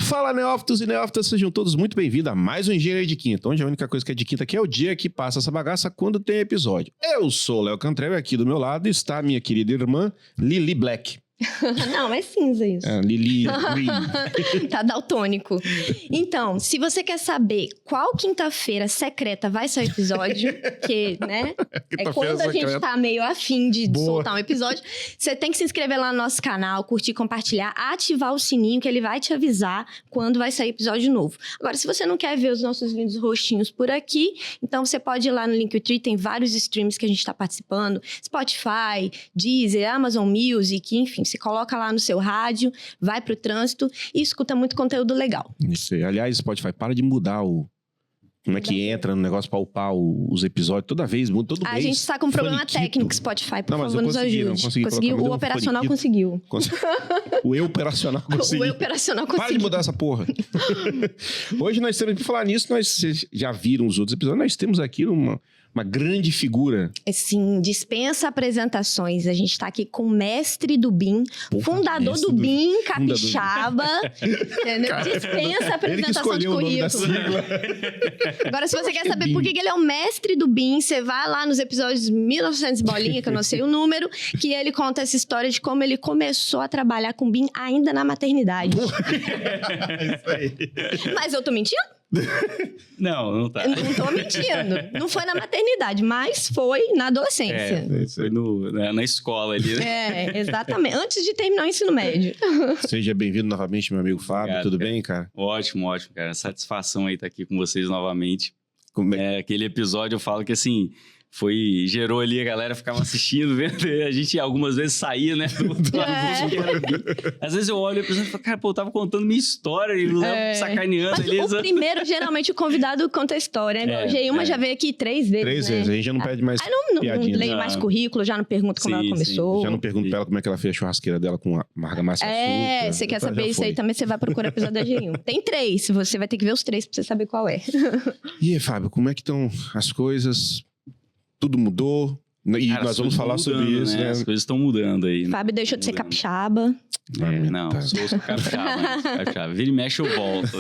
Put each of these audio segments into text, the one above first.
Fala, neófitos e neófitas, sejam todos muito bem-vindos a mais um Engenharia de Quinta, onde a única coisa que é de quinta aqui é o dia que passa essa bagaça quando tem episódio. Eu sou o Léo Cantrell e aqui do meu lado está a minha querida irmã Lili Black. Não, é cinza isso. Lili Green. Tá daltônico. Então, se você quer saber qual quinta-feira secreta vai sair o episódio, que, né? É quando a gente tá meio afim de soltar um episódio, você tem que se inscrever lá no nosso canal, curtir, compartilhar, ativar o sininho que ele vai te avisar quando vai sair episódio novo. Agora, se você não quer ver os nossos lindos rostinhos por aqui, então você pode ir lá no Linktree, tem vários streams que a gente tá participando, Spotify, Deezer, Amazon Music, enfim. Você coloca lá no seu rádio, vai pro trânsito e escuta muito conteúdo legal. Isso aí. Aliás, Spotify, para de mudar o... Como é que entra no negócio pra upar os episódios? Toda vez, muda todo mês. A gente está com um problema técnico, Spotify, por favor, nos ajude. Conseguiu, o operacional conseguiu. O eu operacional conseguiu. O eu operacional conseguiu. Para de mudar essa porra. Hoje nós temos, pra falar nisso, vocês já viram os outros episódios, nós temos aqui uma grande figura. Sim, dispensa apresentações. A gente está aqui com o mestre do BIM, fundador do BIM, capixaba. Entendeu? Cara, dispensa apresentação de currículo. Agora, se você quer saber por que ele é o mestre do BIM, você vai lá nos episódios 1900 bolinha, que eu não sei o número, que ele conta essa história de como ele começou a trabalhar com BIM ainda na maternidade. Isso aí. Mas eu tô mentindo? Não tá. Não tô mentindo. Não foi na maternidade, mas foi na adolescência. Foi na escola ali, né? Exatamente. Antes de terminar o ensino médio. Seja bem-vindo novamente, meu amigo Fábio. Obrigado, tudo cara. bem, cara? Ótimo, cara. Satisfação aí estar aqui com vocês novamente. Como é? Aquele episódio eu falo que assim... gerou ali, a galera ficava assistindo, vendo, a gente algumas vezes saía, né? Às vezes eu olho e penso, cara, eu tava contando minha história e o Léo sacaneando. Mas o primeiro, geralmente, o convidado conta a história, né? O G1 já veio aqui 3 vezes, 3 vezes, a gente já não pede mais piadinha. Não leio mais currículo, já não pergunto como ela começou. Já não pergunto pra ela como é que ela fez a churrasqueira dela com a argamassa açúcar. Você quer saber isso aí também, você vai procurar episódio da G1. Tem 3, você vai ter que ver os 3 pra você saber qual é. E aí, Fábio, como é que estão as coisas? Tudo mudou? E cara, nós vamos falar sobre isso, né? As coisas estão mudando aí. Fábio deixou de ser capixaba. Sou capixaba. Vira e mexe eu volto,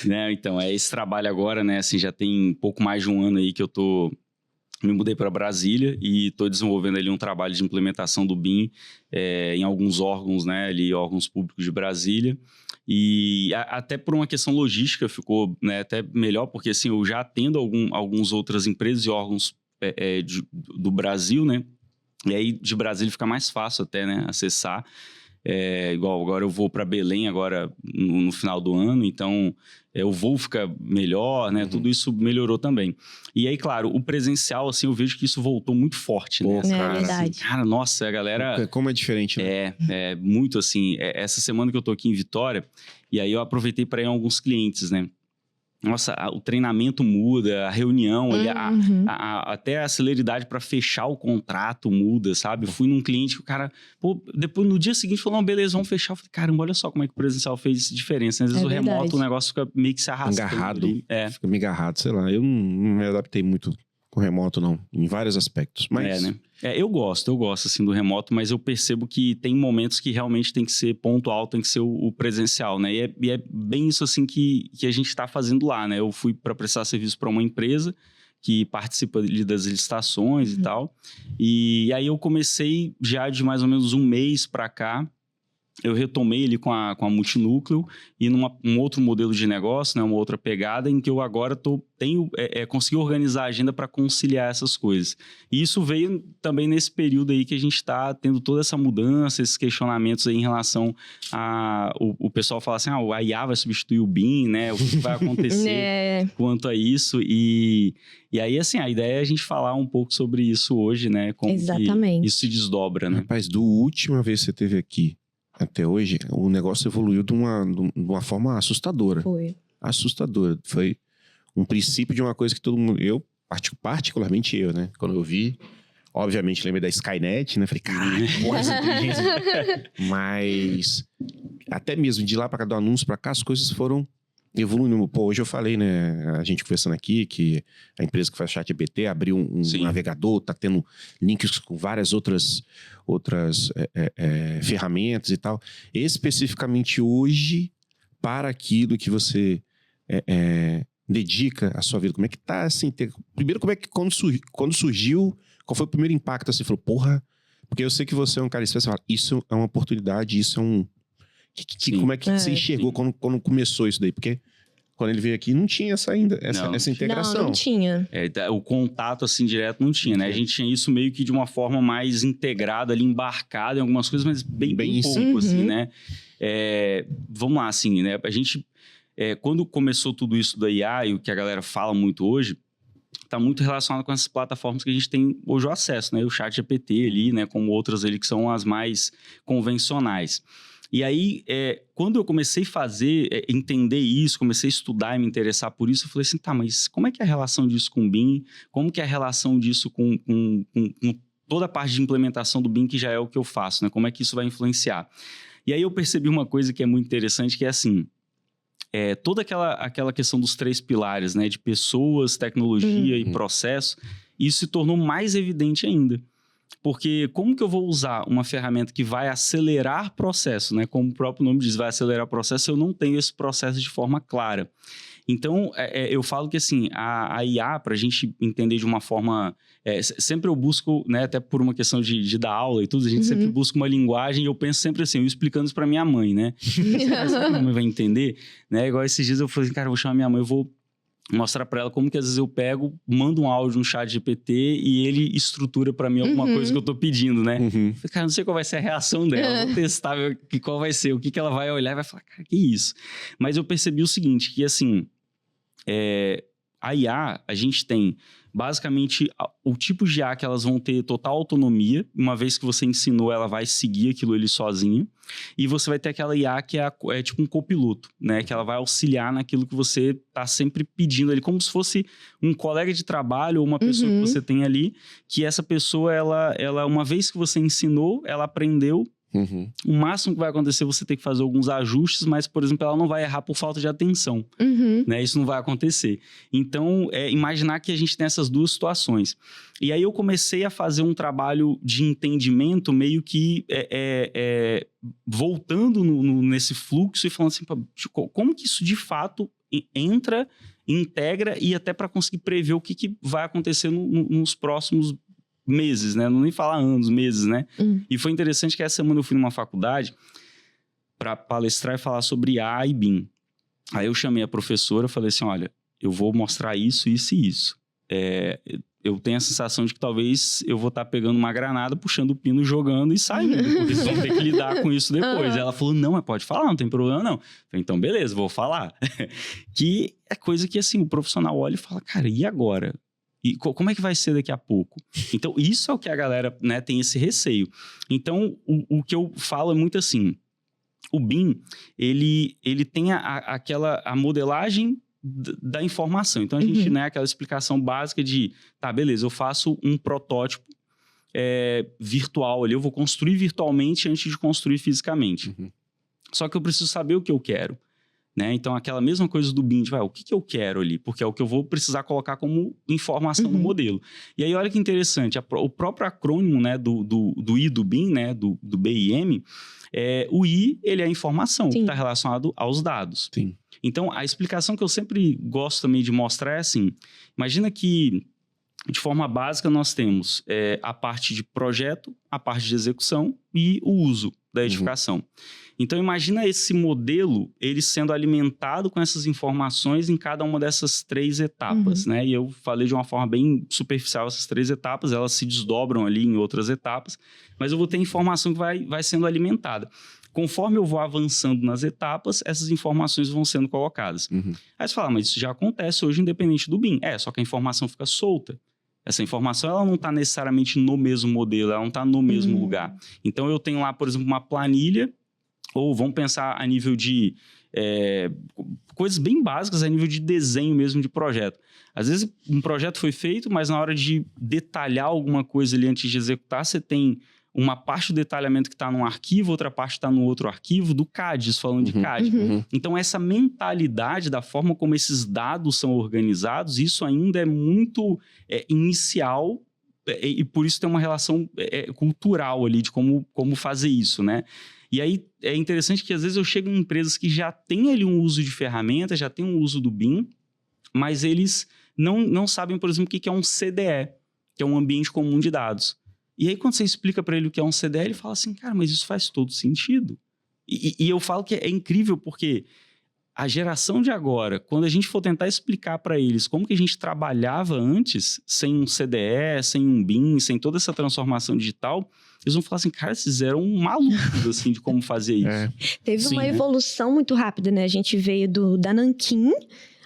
né? Então, esse trabalho agora, né? Assim, já tem pouco mais de um ano aí que eu me mudei para Brasília e estou desenvolvendo ali um trabalho de implementação do BIM em alguns órgãos, né? Ali, órgãos públicos de Brasília. E até por uma questão logística ficou, né, até melhor, porque assim, eu já atendo algumas outras empresas e órgãos do Brasil, né? E aí de Brasília fica mais fácil até, né, acessar. Igual agora eu vou para Belém agora no final do ano, então o voo fica melhor, né? Tudo isso melhorou também. E aí, claro, o presencial, assim, eu vejo que isso voltou muito forte, né? Cara, verdade. Assim, cara, nossa, a galera... Como é diferente, né? Muito assim. Essa semana que eu tô aqui em Vitória, e aí eu aproveitei para ir a alguns clientes, né? Nossa, o treinamento muda, a reunião, até a celeridade para fechar o contrato muda, sabe? Eu fui num cliente que o cara, depois no dia seguinte falou, não, beleza, vamos fechar. Eu falei, caramba, olha só como é que o presencial fez diferença. Às vezes o remoto, o negócio fica meio que se arrastando. Agarrado. Fica meio agarrado, sei lá. Eu não me adaptei muito com remoto, não. Em vários aspectos. Mas... né? Eu gosto assim do remoto, mas eu percebo que tem momentos que realmente tem que ser ponto alto, tem que ser o presencial, né? E é bem isso assim que a gente está fazendo lá, né? Eu fui para prestar serviço para uma empresa que participa ali das licitações e tal. E aí eu comecei já de mais ou menos um mês para cá. Eu retomei ele com a Multinúcleo e um outro modelo de negócio, né, uma outra pegada em que eu agora consegui organizar a agenda para conciliar essas coisas. E isso veio também nesse período aí que a gente está tendo toda essa mudança, esses questionamentos aí em relação a... O pessoal fala assim, a IA vai substituir o BIM, né? O que vai acontecer quanto a isso? E aí, assim, a ideia é a gente falar um pouco sobre isso hoje, né? Como que isso se desdobra, né? Rapaz, do última vez que você esteve aqui até hoje, o negócio evoluiu de uma forma assustadora. Foi. Assustadora. Foi um princípio de uma coisa que todo mundo... particularmente eu, né? Quando eu vi, obviamente lembrei da Skynet, né? Falei, caralho, porra, essa inteligência. Mas até mesmo de lá para cá, do anúncio para cá, as coisas foram evoluindo. Hoje eu falei, né? A gente conversando aqui que a empresa que faz ChatGPT abriu um navegador, tá tendo links com várias outras ferramentas e tal. Especificamente hoje, para aquilo que você dedica a sua vida? Como é que tá, assim, primeiro, como é que quando surgiu, qual foi o primeiro impacto, assim, falou, porra, porque eu sei que você é um cara especial, isso é uma oportunidade, isso é um... como é que você enxergou quando começou isso daí? Porque quando ele veio aqui, não tinha essa integração. Não tinha. O contato, assim, direto não tinha, né? A gente tinha isso meio que de uma forma mais integrada ali, embarcada em algumas coisas, mas bem pouco, assim, né? Vamos lá, assim, né? A gente... quando começou tudo isso da IA e o que a galera fala muito hoje, está muito relacionado com essas plataformas que a gente tem hoje o acesso, né? O ChatGPT ali, né? Como outras ali que são as mais convencionais. E aí, quando eu comecei a fazer, entender isso, comecei a estudar e me interessar por isso, eu falei assim, tá, mas como é que é a relação disso com o BIM? Como que é a relação disso com toda a parte de implementação do BIM, que já é o que eu faço, né? Como é que isso vai influenciar? E aí eu percebi uma coisa que é muito interessante, que é assim... toda aquela questão dos 3 pilares, né, de pessoas, tecnologia e processo, isso se tornou mais evidente ainda. Porque como que eu vou usar uma ferramenta que vai acelerar processo, né? Como o próprio nome diz, vai acelerar processo, eu não tenho esse processo de forma clara. Então, eu falo que assim, a IA, para a gente entender de uma forma... sempre eu busco, né, até por uma questão de dar aula e tudo, a gente sempre busca uma linguagem e eu penso sempre assim, eu explicando isso para minha mãe, né? Será que a minha mãe vai entender? Né? Igual esses dias eu falei assim, cara, eu vou chamar minha mãe, eu vou mostrar para ela como que às vezes eu pego, mando um áudio no ChatGPT e ele estrutura para mim alguma coisa que eu tô pedindo, né? Falei, cara, não sei qual vai ser a reação dela, vou testar ver qual vai ser, o que ela vai olhar e vai falar, cara, que isso? Mas eu percebi o seguinte, que assim, a IA, a gente tem basicamente o tipo de IA que elas vão ter total autonomia, uma vez que você ensinou, ela vai seguir aquilo ali sozinha, e você vai ter aquela IA que é tipo um copiloto, né, que ela vai auxiliar naquilo que você está sempre pedindo ali, como se fosse um colega de trabalho ou uma pessoa que você tem ali, que essa pessoa, ela uma vez que você ensinou, ela aprendeu. O máximo que vai acontecer é você ter que fazer alguns ajustes, mas, por exemplo, ela não vai errar por falta de atenção. Né? Isso não vai acontecer. Então, imaginar que a gente tem essas duas situações. E aí eu comecei a fazer um trabalho de entendimento meio que voltando nesse fluxo e falando assim, como que isso de fato entra, integra e até para conseguir prever o que vai acontecer nos próximos meses, né? Não nem falar anos, meses, né? E foi interessante que essa semana eu fui numa faculdade para palestrar e falar sobre IA e BIM. Aí eu chamei a professora e falei assim, olha, eu vou mostrar isso, isso e isso. Eu tenho a sensação de que talvez eu vou estar pegando uma granada, puxando o pino, jogando e saindo, porque vocês vão ter que lidar com isso depois. Ela falou, não, mas pode falar, não tem problema não. Eu falei, então beleza, vou falar. Que é coisa que assim, o profissional olha e fala, cara, e agora? E como é que vai ser daqui a pouco? Então, isso é o que a galera, né, tem esse receio. Então, o que eu falo é muito assim, o BIM, ele tem a modelagem da informação. Então, a gente, né, aquela explicação básica de, tá, beleza, eu faço um protótipo virtual ali, eu vou construir virtualmente antes de construir fisicamente. Só que eu preciso saber o que eu quero. Né? Então, aquela mesma coisa do BIM, o que eu quero ali? Porque é o que eu vou precisar colocar como informação no modelo. E aí, olha que interessante, o próprio acrônimo, né, do I do BIM, né, do BIM, o I, ele é a informação que está relacionado aos dados. Sim. Então, a explicação que eu sempre gosto também de mostrar é assim, imagina que, de forma básica, nós temos a parte de projeto, a parte de execução e o uso da edificação. Então, imagina esse modelo, ele sendo alimentado com essas informações em cada uma dessas 3 etapas, né? E eu falei de uma forma bem superficial essas 3 etapas, elas se desdobram ali em outras etapas, mas eu vou ter informação que vai sendo alimentada. Conforme eu vou avançando nas etapas, essas informações vão sendo colocadas. Aí você fala, mas isso já acontece hoje independente do BIM. Só que a informação fica solta. Essa informação ela não está necessariamente no mesmo modelo, ela não está no mesmo lugar. Então, eu tenho lá, por exemplo, uma planilha, ou vamos pensar a nível de coisas bem básicas, a nível de desenho mesmo de projeto. Às vezes, um projeto foi feito, mas na hora de detalhar alguma coisa ali antes de executar, você tem uma parte do detalhamento que está num arquivo, outra parte está no outro arquivo, do CAD, falando de CAD. Então, essa mentalidade da forma como esses dados são organizados, isso ainda é muito inicial e por isso tem uma relação cultural ali de como fazer isso, né? E aí é interessante que às vezes eu chego em empresas que já têm ali um uso de ferramenta, já tem um uso do BIM, mas eles não sabem, por exemplo, o que é um CDE, que é um ambiente comum de dados. E aí quando você explica para ele o que é um CDE, ele fala assim, cara, mas isso faz todo sentido. E eu falo que é incrível porque a geração de agora, quando a gente for tentar explicar para eles como que a gente trabalhava antes, sem um CDE, sem um BIM, sem toda essa transformação digital, eles vão falar assim, cara, vocês eram malucos, assim, de como fazer isso. Teve uma evolução muito rápida, né? A gente veio da Nanquim,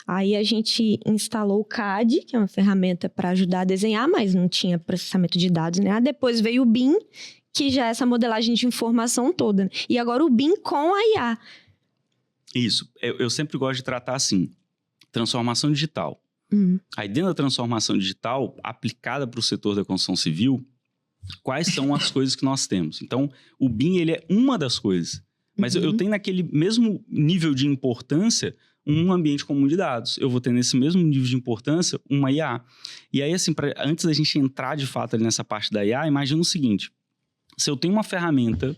aí a gente instalou o CAD, que é uma ferramenta para ajudar a desenhar, mas não tinha processamento de dados, né? Depois veio o BIM, que já é essa modelagem de informação toda, né? E agora o BIM com a IA. Isso. Eu sempre gosto de tratar assim, transformação digital. Aí dentro da transformação digital, aplicada para o setor da construção civil, quais são as coisas que nós temos? Então, o BIM, ele é uma das coisas. Mas eu tenho naquele mesmo nível de importância um ambiente comum de dados. Eu vou ter nesse mesmo nível de importância uma IA. E aí, assim, antes da gente entrar de fato ali nessa parte da IA, imagina o seguinte. Se eu tenho uma ferramenta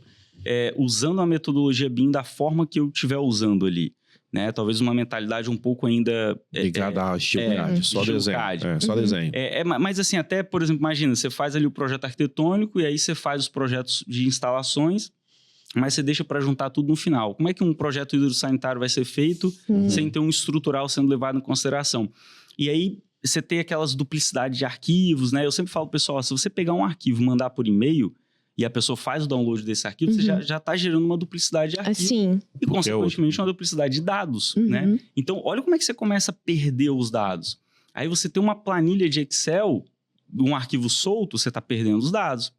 usando a metodologia BIM da forma que eu estiver usando ali, né? Talvez uma mentalidade um pouco ainda... ligada à estiloidade, só desenho. Só desenho. Mas assim, até, por exemplo, imagina, você faz ali o projeto arquitetônico e aí você faz os projetos de instalações, mas você deixa para juntar tudo no final. Como é que um projeto hidrossanitário vai ser feito sem ter um estrutural sendo levado em consideração? E aí você tem aquelas duplicidades de arquivos, né? Eu sempre falo, pessoal, se você pegar um arquivo e mandar por e-mail, e a pessoa faz o download desse arquivo, você já está gerando uma duplicidade de arquivo. Sim. E, consequentemente, uma duplicidade de dados, né? Então, olha como é que você começa a perder os dados. Aí você tem uma planilha de Excel, um arquivo solto, você está perdendo os dados.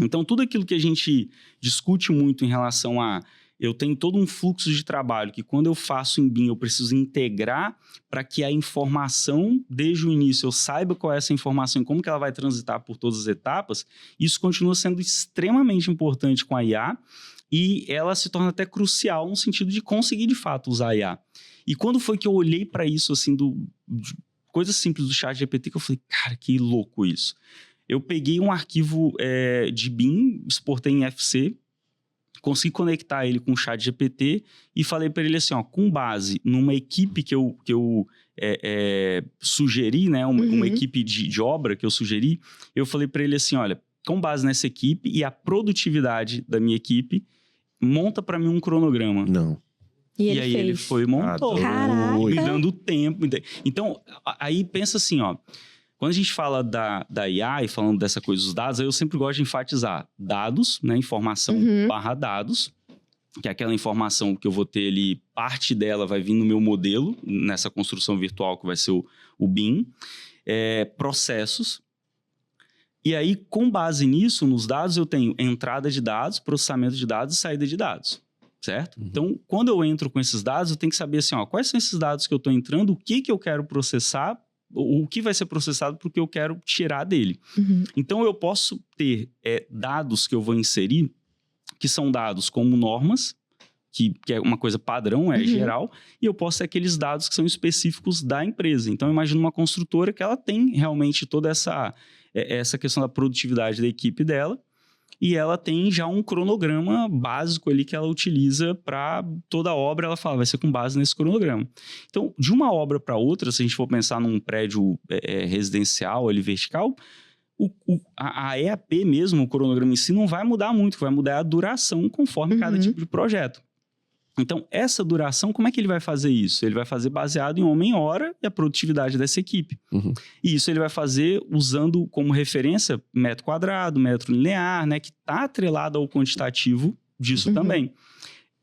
Então, tudo aquilo que a gente discute muito em relação a... Eu tenho todo um fluxo de trabalho que quando eu faço em BIM, eu preciso integrar para que a informação, desde o início, eu saiba qual é essa informação e como que ela vai transitar por todas as etapas. Isso continua sendo extremamente importante com a IA e ela se torna até crucial no sentido de conseguir, de fato, usar a IA. E quando foi que eu olhei para isso, assim, de coisas simples do ChatGPT, que eu falei, cara, que louco isso. Eu peguei um arquivo de BIM, exportei em FC, consegui conectar ele com o ChatGPT e falei para ele assim, ó, com base numa equipe que eu sugeri, né, uma equipe de obra que eu sugeri, eu falei para ele assim, olha, com base nessa equipe e a produtividade da minha equipe, monta para mim um cronograma. Não. E aí ele foi e montou, me dando tempo. Então, aí pensa assim, ó, quando a gente fala da IA e falando dessa coisa dos dados, aí eu sempre gosto de enfatizar dados, né? Informação barra dados, que é aquela informação que eu vou ter ali, parte dela vai vir no meu modelo, nessa construção virtual que vai ser o BIM, processos. E aí, com base nisso, nos dados, eu tenho entrada de dados, processamento de dados e saída de dados, certo? Então, quando eu entro com esses dados, eu tenho que saber assim, ó, quais são esses dados que eu estou entrando, o que eu quero processar, o que vai ser processado porque eu quero tirar dele. Então, eu posso ter dados que eu vou inserir, que são dados como normas, que é uma coisa padrão, geral, e eu posso ter aqueles dados que são específicos da empresa. Então, imagina uma construtora que ela tem realmente toda essa questão da produtividade da equipe dela, e ela tem já um cronograma básico ali que ela utiliza para toda a obra, ela fala, vai ser com base nesse cronograma. Então, de uma obra para outra, se a gente for pensar num prédio residencial ali vertical, a EAP mesmo, o cronograma em si, não vai mudar muito, vai mudar a duração conforme cada tipo de projeto. Então, essa duração, como é que ele vai fazer isso? Ele vai fazer baseado em homem-hora e a produtividade dessa equipe. E isso ele vai fazer usando como referência metro quadrado, metro linear, né, que está atrelado ao quantitativo disso também.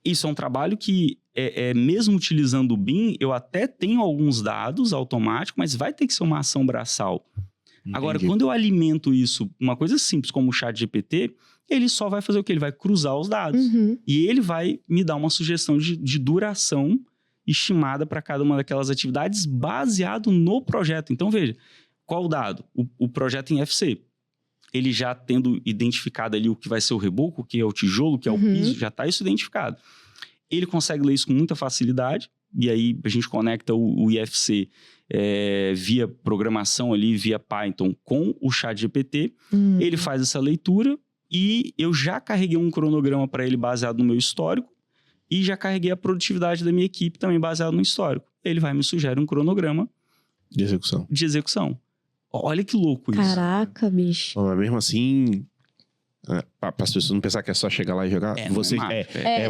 Isso é um trabalho que, mesmo utilizando o BIM, eu até tenho alguns dados automáticos, mas vai ter que ser uma ação braçal. Entendi. Agora, quando eu alimento isso, uma coisa simples como o ChatGPT, ele só vai fazer o quê? Ele vai cruzar os dados. E ele vai me dar uma sugestão de duração estimada para cada uma daquelas atividades baseado no projeto. Então, veja, qual o dado? O projeto em FC. Ele já tendo identificado ali o que vai ser o reboco, o que é o tijolo, o que é o piso, já está isso identificado. Ele consegue ler isso com muita facilidade, e aí a gente conecta o IFC via programação ali, via Python com o ChatGPT. Ele faz essa leitura, e eu já carreguei um cronograma para ele baseado no meu histórico e já carreguei a produtividade da minha equipe também baseado no histórico. Ele vai me sugerir um cronograma De execução. Olha que louco isso. Caraca, bicho. Mas mesmo assim, para as pessoas não pensar que é só chegar lá e jogar,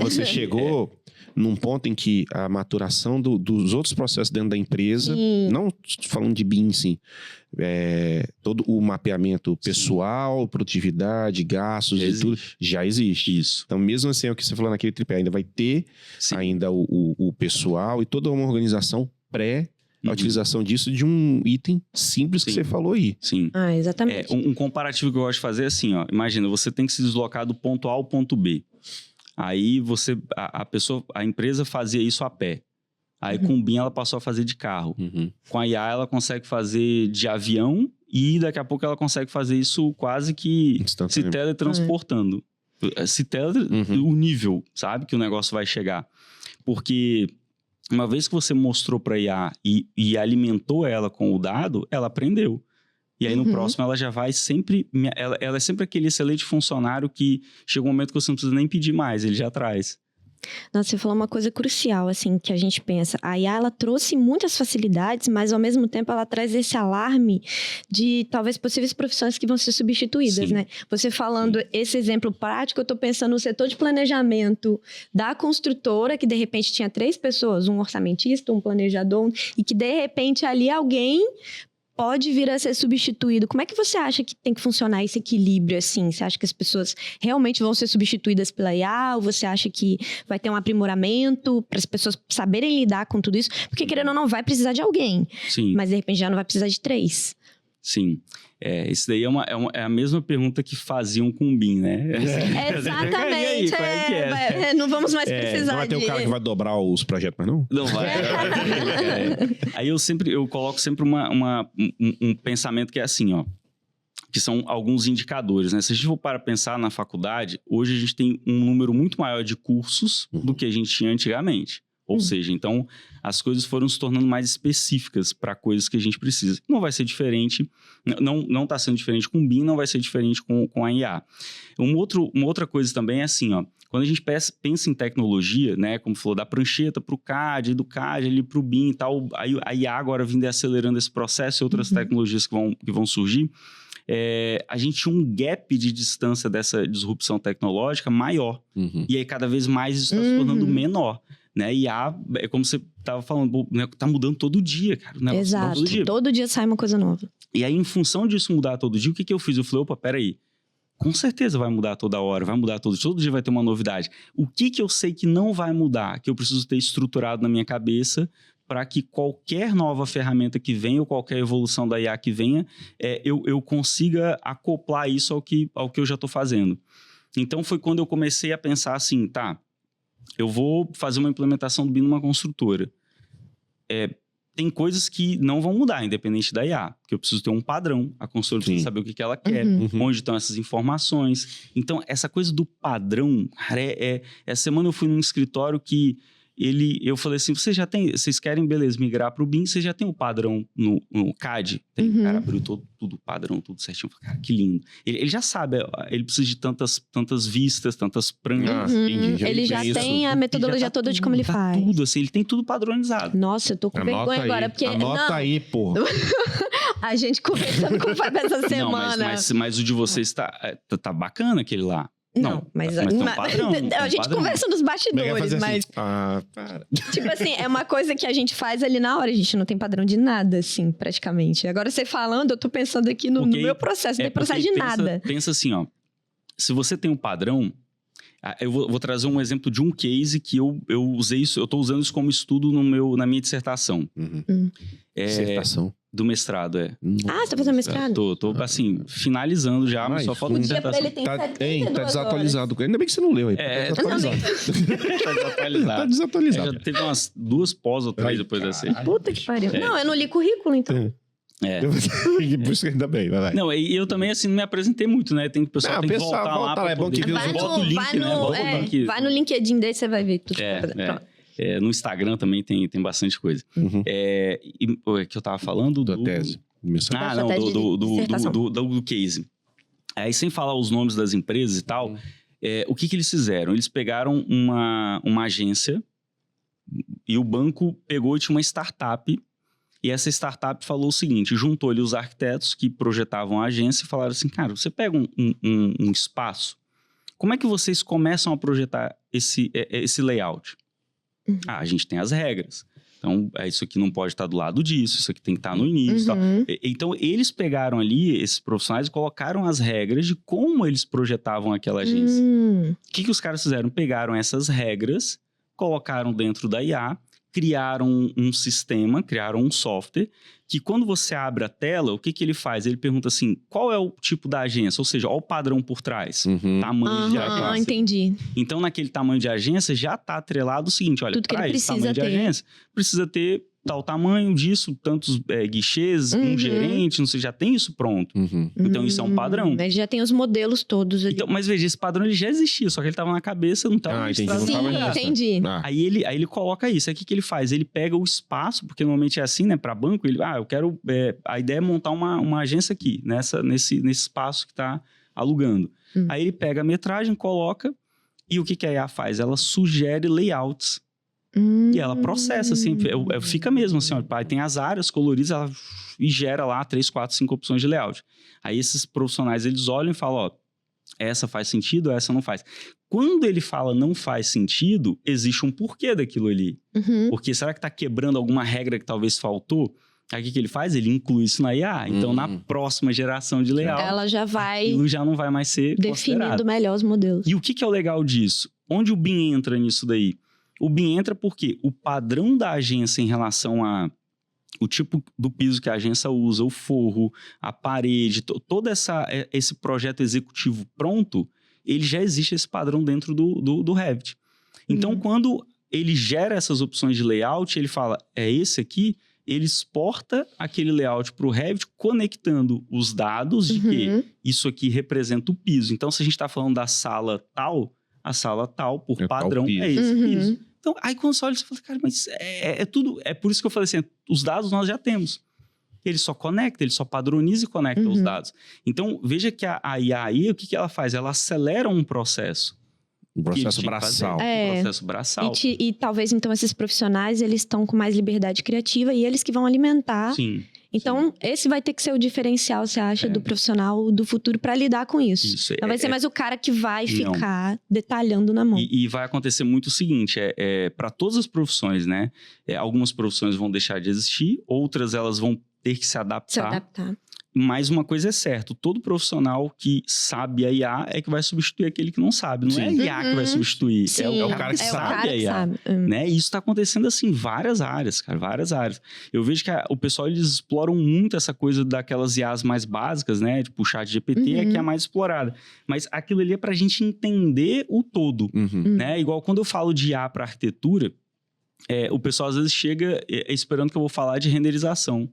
você chegou num ponto em que a maturação dos outros processos dentro da empresa, não falando de BIM, sim, todo o mapeamento pessoal, produtividade, gastos e tudo, já existe. Isso. Então, mesmo assim, é o que você falou naquele tripé, ainda vai ter ainda o pessoal e toda uma organização a utilização disso de um item simples que você falou aí. Sim. Exatamente. Um comparativo que eu gosto de fazer é assim, ó. Imagina, você tem que se deslocar do ponto A ao ponto B. Aí a empresa fazia isso a pé. Aí com o BIM ela passou a fazer de carro. Com a IA ela consegue fazer de avião e daqui a pouco ela consegue fazer isso quase que se teletransportando. O nível, sabe? Que o negócio vai chegar. Porque uma vez que você mostrou para a IA e alimentou ela com o dado, ela aprendeu. E aí, no próximo, ela já vai sempre... Ela é sempre aquele excelente funcionário que chega um momento que você não precisa nem pedir mais, ele já traz. Nossa, você falou uma coisa crucial, assim, que a gente pensa. A IA, ela trouxe muitas facilidades, mas, ao mesmo tempo, ela traz esse alarme de, talvez, possíveis profissões que vão ser substituídas, né? Você falando esse exemplo prático, eu tô pensando no setor de planejamento da construtora, que, de repente, tinha 3 pessoas, um orçamentista, um planejador, e que, de repente, ali alguém pode vir a ser substituído. Como é que você acha que tem que funcionar esse equilíbrio, assim? Você acha que as pessoas realmente vão ser substituídas pela IA? Ou você acha que vai ter um aprimoramento para as pessoas saberem lidar com tudo isso? Porque, querendo ou não, vai precisar de alguém. Sim. Mas, de repente, já não vai precisar de 3. Sim. Isso daí é a mesma pergunta que faziam com o BIM, né? Exatamente. Não vamos mais precisar não vai ter o cara que vai dobrar os projetos, mas não? Não vai. Aí eu coloco sempre um pensamento que é assim, ó. Que são alguns indicadores, né? Se a gente for para pensar na faculdade, hoje a gente tem um número muito maior de cursos do que a gente tinha antigamente. Ou seja, então, as coisas foram se tornando mais específicas para coisas que a gente precisa. Não vai ser diferente, não está sendo diferente com o BIM, não vai ser diferente com a IA. Uma outra coisa também é assim, ó, quando a gente pensa em tecnologia, né, como falou, da prancheta para o CAD, do CAD ali para o BIM e tal, aí a IA agora vindo acelerando esse processo e outras tecnologias que vão surgir, a gente tinha um gap de distância dessa disrupção tecnológica maior. E aí, cada vez mais, isso está se tornando menor. Né? E é como você estava falando, né? Tá mudando todo dia, cara. Exato, todo dia sai uma coisa nova. E aí, em função disso mudar todo dia, o que eu fiz? Eu falei, opa, peraí, com certeza vai mudar toda hora, vai mudar todo dia vai ter uma novidade. O que eu sei que não vai mudar, que eu preciso ter estruturado na minha cabeça para que qualquer nova ferramenta que venha ou qualquer evolução da IA que venha, eu consiga acoplar isso ao que eu já estou fazendo. Então, foi quando eu comecei a pensar assim, tá, eu vou fazer uma implementação do BIM numa construtora. Tem coisas que não vão mudar, independente da IA. Porque eu preciso ter um padrão. A construtora precisa saber o que ela quer, onde estão essas informações. Então, essa coisa do padrão... Cara, essa semana eu fui num escritório que eu falei assim, vocês querem, beleza, migrar para o BIM, vocês já tem o padrão no CAD? Tem, o cara abriu tudo o padrão, tudo certinho. Falei, cara, que lindo. Ele já sabe, ele precisa de tantas vistas, tantas pranchas. Ele já tem a metodologia toda de como ele faz. Tudo, assim, ele tem tudo padronizado. Nossa, eu tô com vergonha agora, porque... Anota aí, porra. A gente conversando com o Fábio essa semana. Mas o de vocês tá bacana aquele lá. Não, mas tem um padrão, a gente conversa nos bastidores, mas... para. Tipo assim, é uma coisa que a gente faz ali na hora, a gente não tem padrão de nada, assim, praticamente. Agora, você falando, eu tô pensando aqui no meu processo, não tem processo de nada. Pensa assim, ó, se você tem um padrão, eu vou trazer um exemplo de um case que eu usei isso, eu tô usando isso como estudo na minha dissertação. Dissertação? Do mestrado, você tá fazendo mestrado? Tô assim, finalizando já, mas só falta dissertação. Tá desatualizado. Ainda bem que você não leu aí. Tá desatualizado. Tá desatualizado. Já teve umas 2 pós ou 3 depois dessa. Puta que pariu. Não, eu não li currículo, então. Por isso que ainda bem, vai. Não, e eu também, assim, não me apresentei muito, né? O pessoal tem que voltar lá. É bom que bota o link, né? Vai no LinkedIn dele, você vai ver tudo. No Instagram também tem bastante coisa. Que eu tava falando da tese. Do case. Aí, sem falar os nomes das empresas e tal, o que eles fizeram? Eles pegaram uma agência e o banco pegou e tinha uma startup. E essa startup falou o seguinte, juntou ali os arquitetos que projetavam a agência e falaram assim, cara, você pega um espaço, como é que vocês começam a projetar esse layout? A gente tem as regras. Então, isso aqui não pode estar do lado disso, isso aqui tem que estar no início. Tal. Então, eles pegaram ali, esses profissionais, e colocaram as regras de como eles projetavam aquela agência. O que os caras fizeram? Pegaram essas regras, colocaram dentro da IA, criaram um sistema, criaram um software, que quando você abre a tela, o que ele faz? Ele pergunta assim, qual é o tipo da agência? Ou seja, olha o padrão por trás, tamanho de agência. Entendi. Então, naquele tamanho de agência, já está atrelado o seguinte, olha, para esse tamanho de agência, precisa ter tal tamanho disso, tantos guichês, um gerente, não sei, já tem isso pronto. Então, isso é um padrão. Mas já tem os modelos todos ali. Então, mas veja, esse padrão ele já existia, só que ele estava na cabeça, não estava registrado. Entendi. Aí ele coloca isso. Aí o que ele faz? Ele pega o espaço, porque normalmente é assim, né? Para banco, eu quero... a ideia é montar uma agência aqui, nesse espaço que está alugando. Aí ele pega a metragem, coloca, e o que a IA faz? Ela sugere layouts. E ela processa, assim, fica mesmo assim, ó, tem as áreas coloridas, ela e gera lá 3, 4, 5 opções de layout. Aí esses profissionais, eles olham e falam, ó, essa faz sentido, essa não faz. Quando ele fala não faz sentido, existe um porquê daquilo ali. Porque será que tá quebrando alguma regra que talvez faltou? Aí o que ele faz? Ele inclui isso na IA. Então, na próxima geração de layout, ela já vai... aquilo já não vai mais ser definindo melhor os modelos. E o que é o legal disso? Onde o BIM entra nisso daí? O BIM entra porque o padrão da agência em relação o tipo do piso que a agência usa, o forro, a parede, todo esse projeto executivo pronto, ele já existe esse padrão dentro do Revit. Então, quando ele gera essas opções de layout, ele fala, é esse aqui, ele exporta aquele layout para o Revit, conectando os dados de que isso aqui representa o piso. Então, se a gente está falando da sala tal, a sala tal, por padrão, é esse piso. Então, aí quando você olha, você fala, cara, mas é tudo... É por isso que eu falei assim, os dados nós já temos. Ele só conecta, ele só padroniza e conecta os dados. Então, veja que a IA aí, o que ela faz? Ela acelera um processo. Um processo braçal. Um processo braçal. E talvez, então, esses profissionais, eles estão com mais liberdade criativa e eles que vão alimentar. Sim. Então, esse vai ter que ser o diferencial, você acha, do profissional do futuro para lidar com isso. Não vai ser mais o cara que vai ficar detalhando na mão. E vai acontecer muito o seguinte, para todas as profissões, né? Algumas profissões vão deixar de existir, outras elas vão ter que se adaptar. Mas uma coisa é certa, todo profissional que sabe a IA é que vai substituir aquele que não sabe. Não é a IA que vai substituir, é o cara que sabe a IA. Né? E isso está acontecendo assim em várias áreas, cara, várias áreas. Eu vejo que o pessoal, eles exploram muito essa coisa daquelas IAs mais básicas, né? Tipo, o ChatGPT é que é a mais explorada. Mas aquilo ali é pra gente entender o todo, né? Igual quando eu falo de IA para arquitetura, o pessoal às vezes chega esperando que eu vou falar de renderização.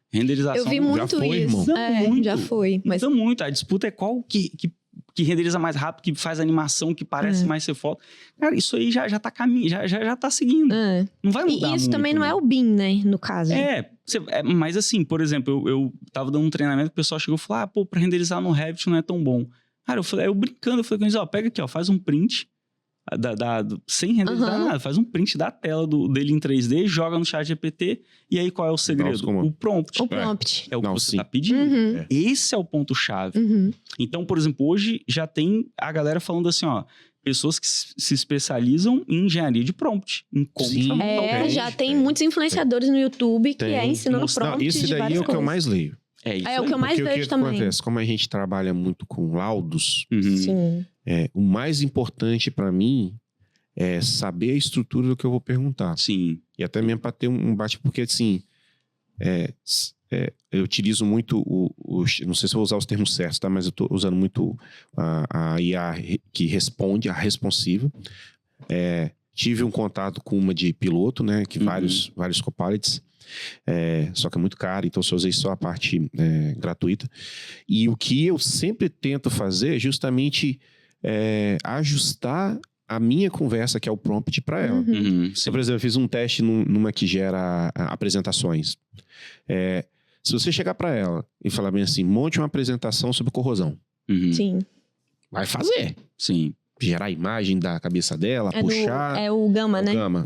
Renderização eu vi muito já foi, isso. irmão. Já foi. Mas... Então, muito. A disputa é qual que renderiza mais rápido, que faz animação, que parece mais ser foto. Cara, isso aí já tá caminho, já tá seguindo. Não vai mudar E isso muito, também não é o BIM, né? No caso. Mas assim, por exemplo, eu tava dando um treinamento, o pessoal chegou e falou, pra renderizar no Revit não é tão bom. Cara, eu brincando, eu falei com eles, pega aqui, faz um print, sem renderizar nada, faz um print da tela dele em 3D, joga no ChatGPT, e aí qual é o segredo? O prompt. O prompt. É o que você tá pedindo. Esse é o ponto-chave. Então, por exemplo, hoje já tem a galera falando assim, pessoas que se especializam em engenharia de prompt, em como chamar já tem muitos influenciadores no YouTube que ensinando prompt isso daí é o que eu mais leio. É o que eu mais vejo também. Acontece? Como a gente trabalha muito com laudos, Sim. O mais importante para mim é saber a estrutura do que eu vou perguntar. Sim. E até mesmo para ter um bate, porque assim, eu utilizo muito não sei se eu vou usar os termos certos, tá? Mas eu estou usando muito a IA que responde, a responsiva. Tive um contato com uma de piloto, né? Que vários copilots. Só que é muito caro, então só usei só a parte gratuita. E o que eu sempre tento fazer é justamente ajustar a minha conversa, que é o prompt, para ela. Então, por exemplo, eu fiz um teste numa que gera apresentações. Se você chegar para ela e falar bem assim, monte uma apresentação sobre corrosão. Sim. Vai fazer. Sim. Gerar a imagem da cabeça dela, puxar. É o Gama, né? Gama,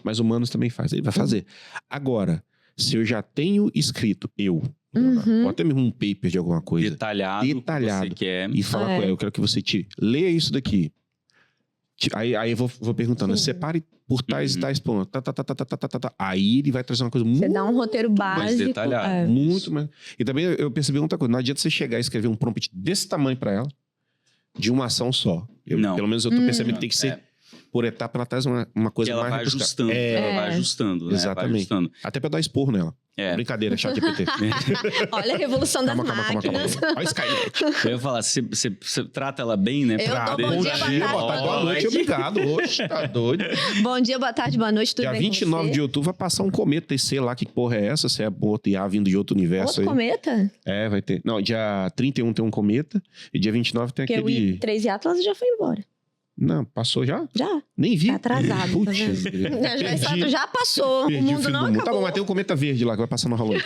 Mas humanos também faz. Ele vai fazer. Agora, se eu já tenho escrito, ou até mesmo um paper de alguma coisa. Detalhado. Que você quer. E falar com ela, eu quero que você tire. Leia isso daqui. Aí eu vou perguntando, separe por tais e tais pontos. Aí ele vai trazer uma coisa muito... Você dá um roteiro básico. Mais detalhado. Muito mais... E também eu percebi outra coisa. Não adianta você chegar e escrever um prompt desse tamanho pra ela, de uma ação só. Não. Pelo menos eu tô percebendo que tem que ser... Por etapa, ela traz uma coisa que ela mais... vai ajustando. Ela vai ajustando, né? Exatamente. Vai ajustando. Até pra dar esporro nela. Brincadeira, ChatGPT. Olha a revolução das máquinas. Olha o Skynet. Eu ia falar, você trata ela bem, né? Eu dou bom dia, boa tarde, boa noite, obrigado. Oxe, tá doido. Bom dia, boa tarde, boa noite, tudo Dia bem 29 com você? de outubro vai passar um cometa, e sei lá que porra é essa, se é outro IA vindo de outro universo. Outro cometa? Vai ter. Não, dia 31 tem um cometa, e dia 29 tem Porque aquele... o I3 e Atlas já foi embora. Não, passou já? Já. Nem vi. Tá atrasado, Putz, tá vendo? Já passou, o mundo não acabou. Tá bom, mas tem um cometa verde lá que vai passar no Halloween.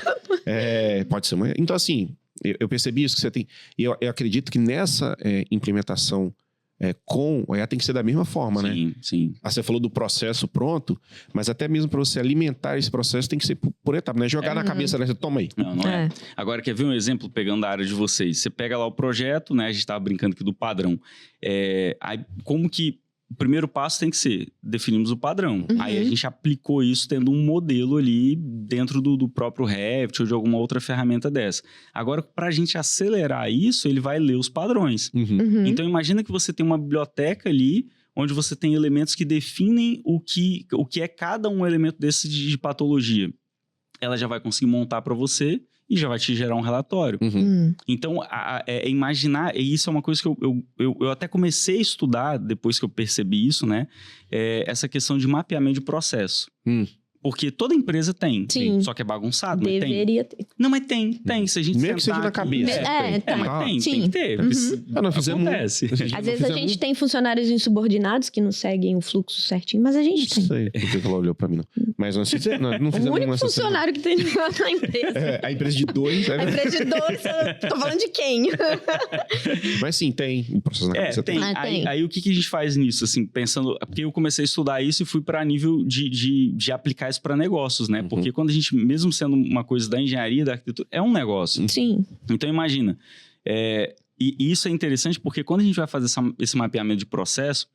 Pode ser. Então, assim, eu percebi isso que você tem. E eu acredito que nessa implementação com o IA tem que ser da mesma forma, né? Sim. Você falou do processo pronto, mas até mesmo para você alimentar esse processo tem que ser por etapa, né? Jogar na cabeça dessa, toma aí. Não é. Agora, quer ver um exemplo pegando a área de vocês? Você pega lá o projeto, né? A gente tava brincando aqui do padrão. Aí, como que o primeiro passo tem que ser, definimos o padrão. Aí a gente aplicou isso tendo um modelo ali dentro do próprio Revit ou de alguma outra ferramenta dessa. Agora, para a gente acelerar isso, ele vai ler os padrões. Então, imagina que você tem uma biblioteca ali, onde você tem elementos que definem o que é cada um elemento desse de patologia. Ela já vai conseguir montar para você e já vai te gerar um relatório. Então, imaginar, e isso é uma coisa que eu até comecei a estudar depois que eu percebi isso, né? Essa questão de mapeamento de processo. Porque toda empresa tem. Sim. Só que é bagunçado, mas Deveria ter. Não, mas tem. Se a gente mesmo que seja na cabeça. Mas tem que ter. Nós fizemos Acontece. Às vezes a gente tem funcionários insubordinados que não seguem o fluxo certinho, mas a gente tem. Não sei porque ela olhou pra mim, não. Mas nós não fizemos O único funcionário que tem na empresa. A empresa de dois. A empresa de dois, tô falando de quem? Mas sim, tem um processo na cabeça. Tem. Aí o que a gente faz nisso, assim, pensando... Porque eu comecei a estudar isso e fui para nível de aplicar isso para negócios, né? Porque quando a gente, mesmo sendo uma coisa da engenharia, da arquitetura, é um negócio. Sim. Então, imagina. E isso é interessante porque quando a gente vai fazer esse mapeamento de processo,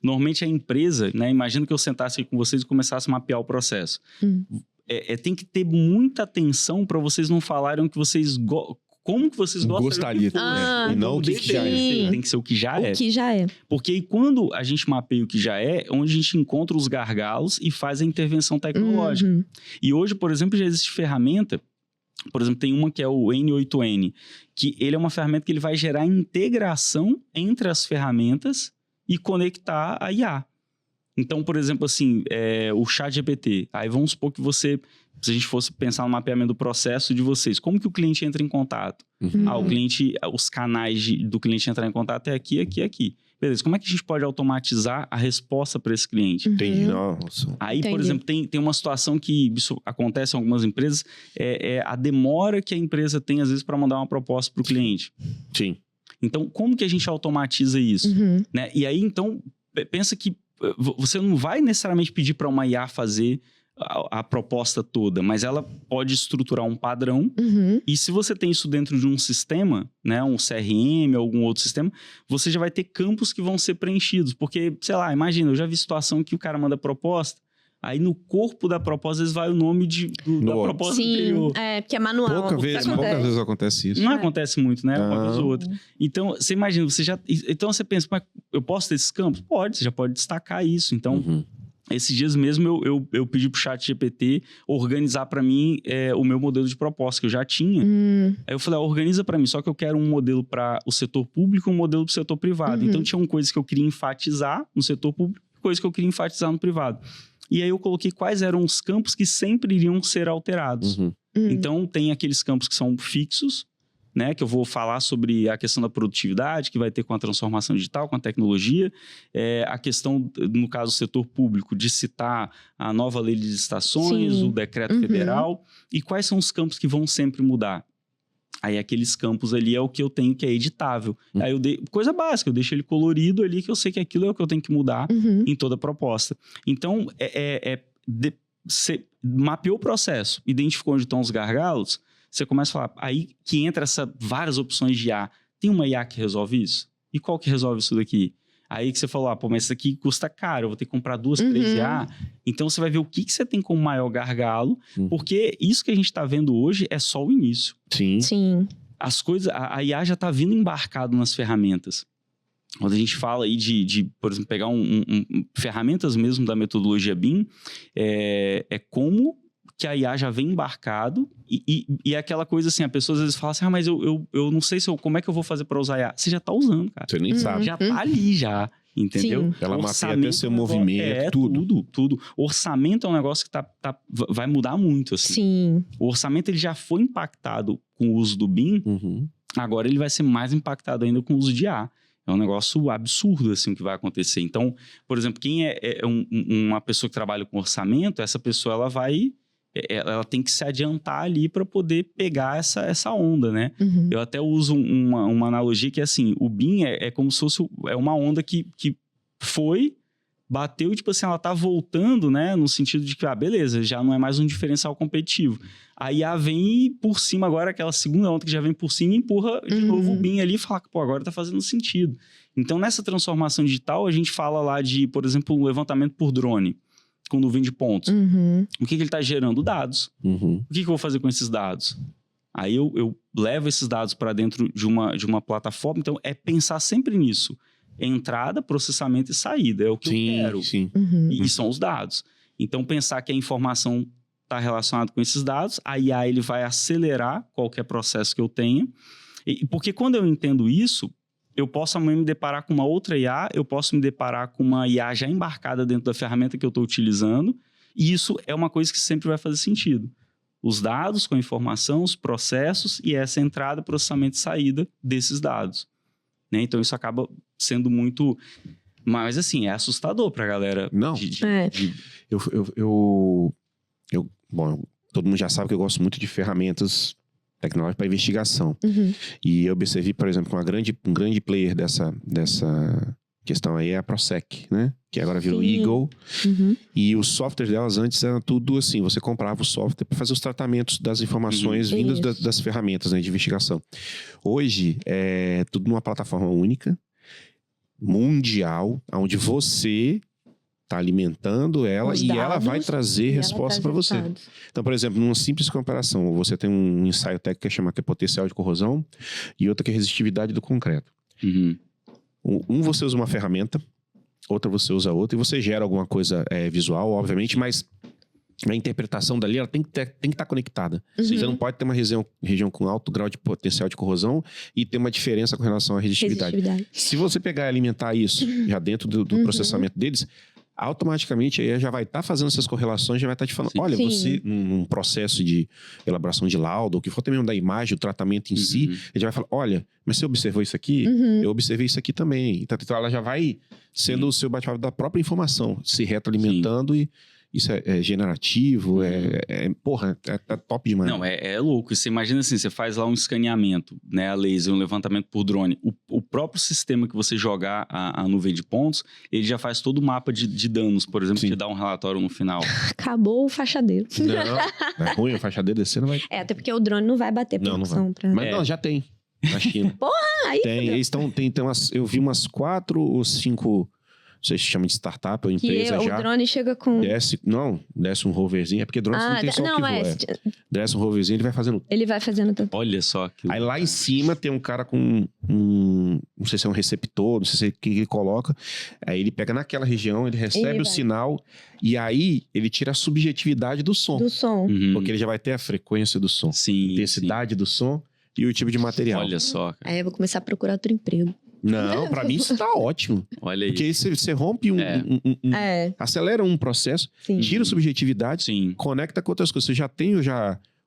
normalmente a empresa, né? Imagina que eu sentasse aqui com vocês e começasse a mapear o processo. Tem que ter muita atenção para vocês não falarem o que vocês como que vocês gostaria. E não o que já é. Tem que ser o que já é. O que já é. Porque aí, quando a gente mapeia o que já é onde a gente encontra os gargalos e faz a intervenção tecnológica. E hoje, por exemplo, já existe ferramenta. Por exemplo, tem uma que é o N8N, que ele é uma ferramenta que ele vai gerar integração entre as ferramentas e conectar a IA. Então, por exemplo, assim, o ChatGPT. Aí vamos supor que você... Se a gente fosse pensar no mapeamento do processo de vocês, como que o cliente entra em contato? O cliente, os canais do cliente entrar em contato é aqui, aqui, aqui. Beleza, como é que a gente pode automatizar a resposta para esse cliente? Entendi, nossa. Aí, por exemplo, tem uma situação que isso acontece em algumas empresas, a demora que a empresa tem, às vezes, para mandar uma proposta para o cliente. Sim. Então, como que a gente automatiza isso? Né? E aí, então, pensa que você não vai necessariamente pedir para uma IA fazer a proposta toda, mas ela pode estruturar um padrão e se você tem isso dentro de um sistema, né, um CRM ou algum outro sistema, você já vai ter campos que vão ser preenchidos, porque, sei lá, imagina, eu já vi situação que o cara manda proposta, aí no corpo da proposta, às vezes vai o nome da proposta anterior. Sim, porque é manual. Poucas vezes acontece isso. Não acontece muito, né? Uma vez ou outra. Então, você imagina, então você pensa, mas eu posso ter esses campos? Pode, você já pode destacar isso. Então, esses dias mesmo eu pedi pro ChatGPT organizar para mim o meu modelo de proposta que eu já tinha. Aí eu falei, organiza para mim, só que eu quero um modelo para o setor público e um modelo para o setor privado. Então tinham coisas que eu queria enfatizar no setor público e coisas que eu queria enfatizar no privado. E aí eu coloquei quais eram os campos que sempre iriam ser alterados. Então tem aqueles campos que são fixos, né, que eu vou falar sobre a questão da produtividade, que vai ter com a transformação digital, com a tecnologia, a questão, no caso do setor público, de citar a nova lei de licitações, o decreto federal, e quais são os campos que vão sempre mudar. Aí aqueles campos ali é o que eu tenho que é editável. Aí coisa básica, eu deixo ele colorido ali, que eu sei que aquilo é o que eu tenho que mudar em toda a proposta. Então, você mapeou o processo, identificou onde estão os gargalos, você começa a falar, aí que entra várias opções de IA. Tem uma IA que resolve isso? E qual que resolve isso daqui? Aí que você falou, mas isso aqui custa caro, eu vou ter que comprar 2, 3 IA. Então, você vai ver o que você tem como maior gargalo, porque isso que a gente está vendo hoje é só o início. Sim. As coisas, a IA já está vindo embarcado nas ferramentas. Quando a gente fala aí de por exemplo, pegar ferramentas mesmo da metodologia BIM, é como que a IA já vem embarcado e é aquela coisa assim, a pessoa às vezes fala assim, mas eu não sei como é que eu vou fazer para usar a IA. Você já está usando, cara. Você nem sabe. Já está ali já, entendeu? Sim. Ela mapeia até seu movimento, tudo. Orçamento é um negócio que vai mudar muito, assim. Sim. O orçamento ele já foi impactado com o uso do BIM, agora ele vai ser mais impactado ainda com o uso de IA. É um negócio absurdo, assim, o que vai acontecer. Então, por exemplo, quem é uma pessoa que trabalha com orçamento, essa pessoa, ela tem que se adiantar ali para poder pegar essa onda, né? Eu até uso uma analogia que é assim, o BIM é como se fosse uma onda que bateu e, tipo assim, ela tá voltando, né? No sentido de que, beleza, já não é mais um diferencial competitivo. A IA vem por cima agora, aquela segunda onda que já vem por cima e empurra de novo o BIM ali e fala, agora tá fazendo sentido. Então, nessa transformação digital, a gente fala lá de, por exemplo, um levantamento por drone, com nuvem de pontos. O que ele está gerando? Dados. O que eu vou fazer com esses dados? Aí eu levo esses dados para dentro de uma plataforma. Então, é pensar sempre nisso. Entrada, processamento e saída. É o que eu quero. Sim. E são os dados. Então, pensar que a informação está relacionada com esses dados, a IA ele vai acelerar qualquer processo que eu tenha. Porque quando eu entendo isso, eu posso amanhã me deparar com uma outra IA, eu posso me deparar com uma IA já embarcada dentro da ferramenta que eu estou utilizando, e isso é uma coisa que sempre vai fazer sentido. Os dados com a informação, os processos e essa entrada, processamento e saída desses dados. Né? Então, isso acaba sendo muito... Mas, assim, é assustador para a galera. Não. Bom, todo mundo já sabe que eu gosto muito de ferramentas tecnológicas para investigação. E eu observei, por exemplo, um grande player dessa questão aí é a ProSec, né? Que agora virou Eagle. E os softwares delas antes eram tudo assim, você comprava o software para fazer os tratamentos das informações vindas das ferramentas, né, de investigação. Hoje é tudo numa plataforma única, mundial, onde você está alimentando ela e ela vai trazer resposta para você. Então, por exemplo, numa simples comparação, você tem um ensaio técnico que é potencial de corrosão e outro que é resistividade do concreto. Você usa uma ferramenta, outra você usa outra, e você gera alguma coisa visual, obviamente, mas a interpretação dali ela tem que estar conectada. Você não pode ter uma região com alto grau de potencial de corrosão e ter uma diferença com relação à resistividade. Se você pegar e alimentar isso já dentro do processamento deles, automaticamente aí já vai estar fazendo essas correlações, já vai estar te falando, olha, você, num processo de elaboração de laudo, ou que for até mesmo da imagem, o tratamento em si, ele já vai falar, olha, mas você observou isso aqui? Eu observei isso aqui também. Então ela já vai sendo o seu bate-papo da própria informação, se retroalimentando e isso é generativo, porra, é top demais. Não, é louco. Você imagina assim, você faz lá um escaneamento, né, a laser, um levantamento por drone. O próprio sistema que você jogar a nuvem de pontos, ele já faz todo o mapa de danos, por exemplo, que dá um relatório no final. Acabou o fachadeiro. Não, é ruim o fachadeiro descer, não vai... Até porque o drone não vai bater por opção. Mas não, já tem, na China. Porra, aí... Eles tem eu vi umas 4 ou 5... Não sei se chama de startup ou empresa já. O drone chega com... Desce um roverzinho. É porque drone não tem só o que voa. Desce um roverzinho, ele vai fazendo... Ele vai fazendo tudo. Olha só aquilo. Aí lá em cima tem um cara com não sei se é um receptor, não sei se é o que ele coloca. Aí ele pega naquela região, ele recebe o sinal e aí ele tira a subjetividade do som. Porque ele já vai ter a frequência do som. Sim. Intensidade do som e o tipo de material. Olha só. Cara. Aí eu vou começar a procurar outro emprego. Não, pra mim isso tá ótimo. Olha aí. Porque aí você rompe acelera um processo, tira a subjetividade, conecta com outras coisas. Você já tem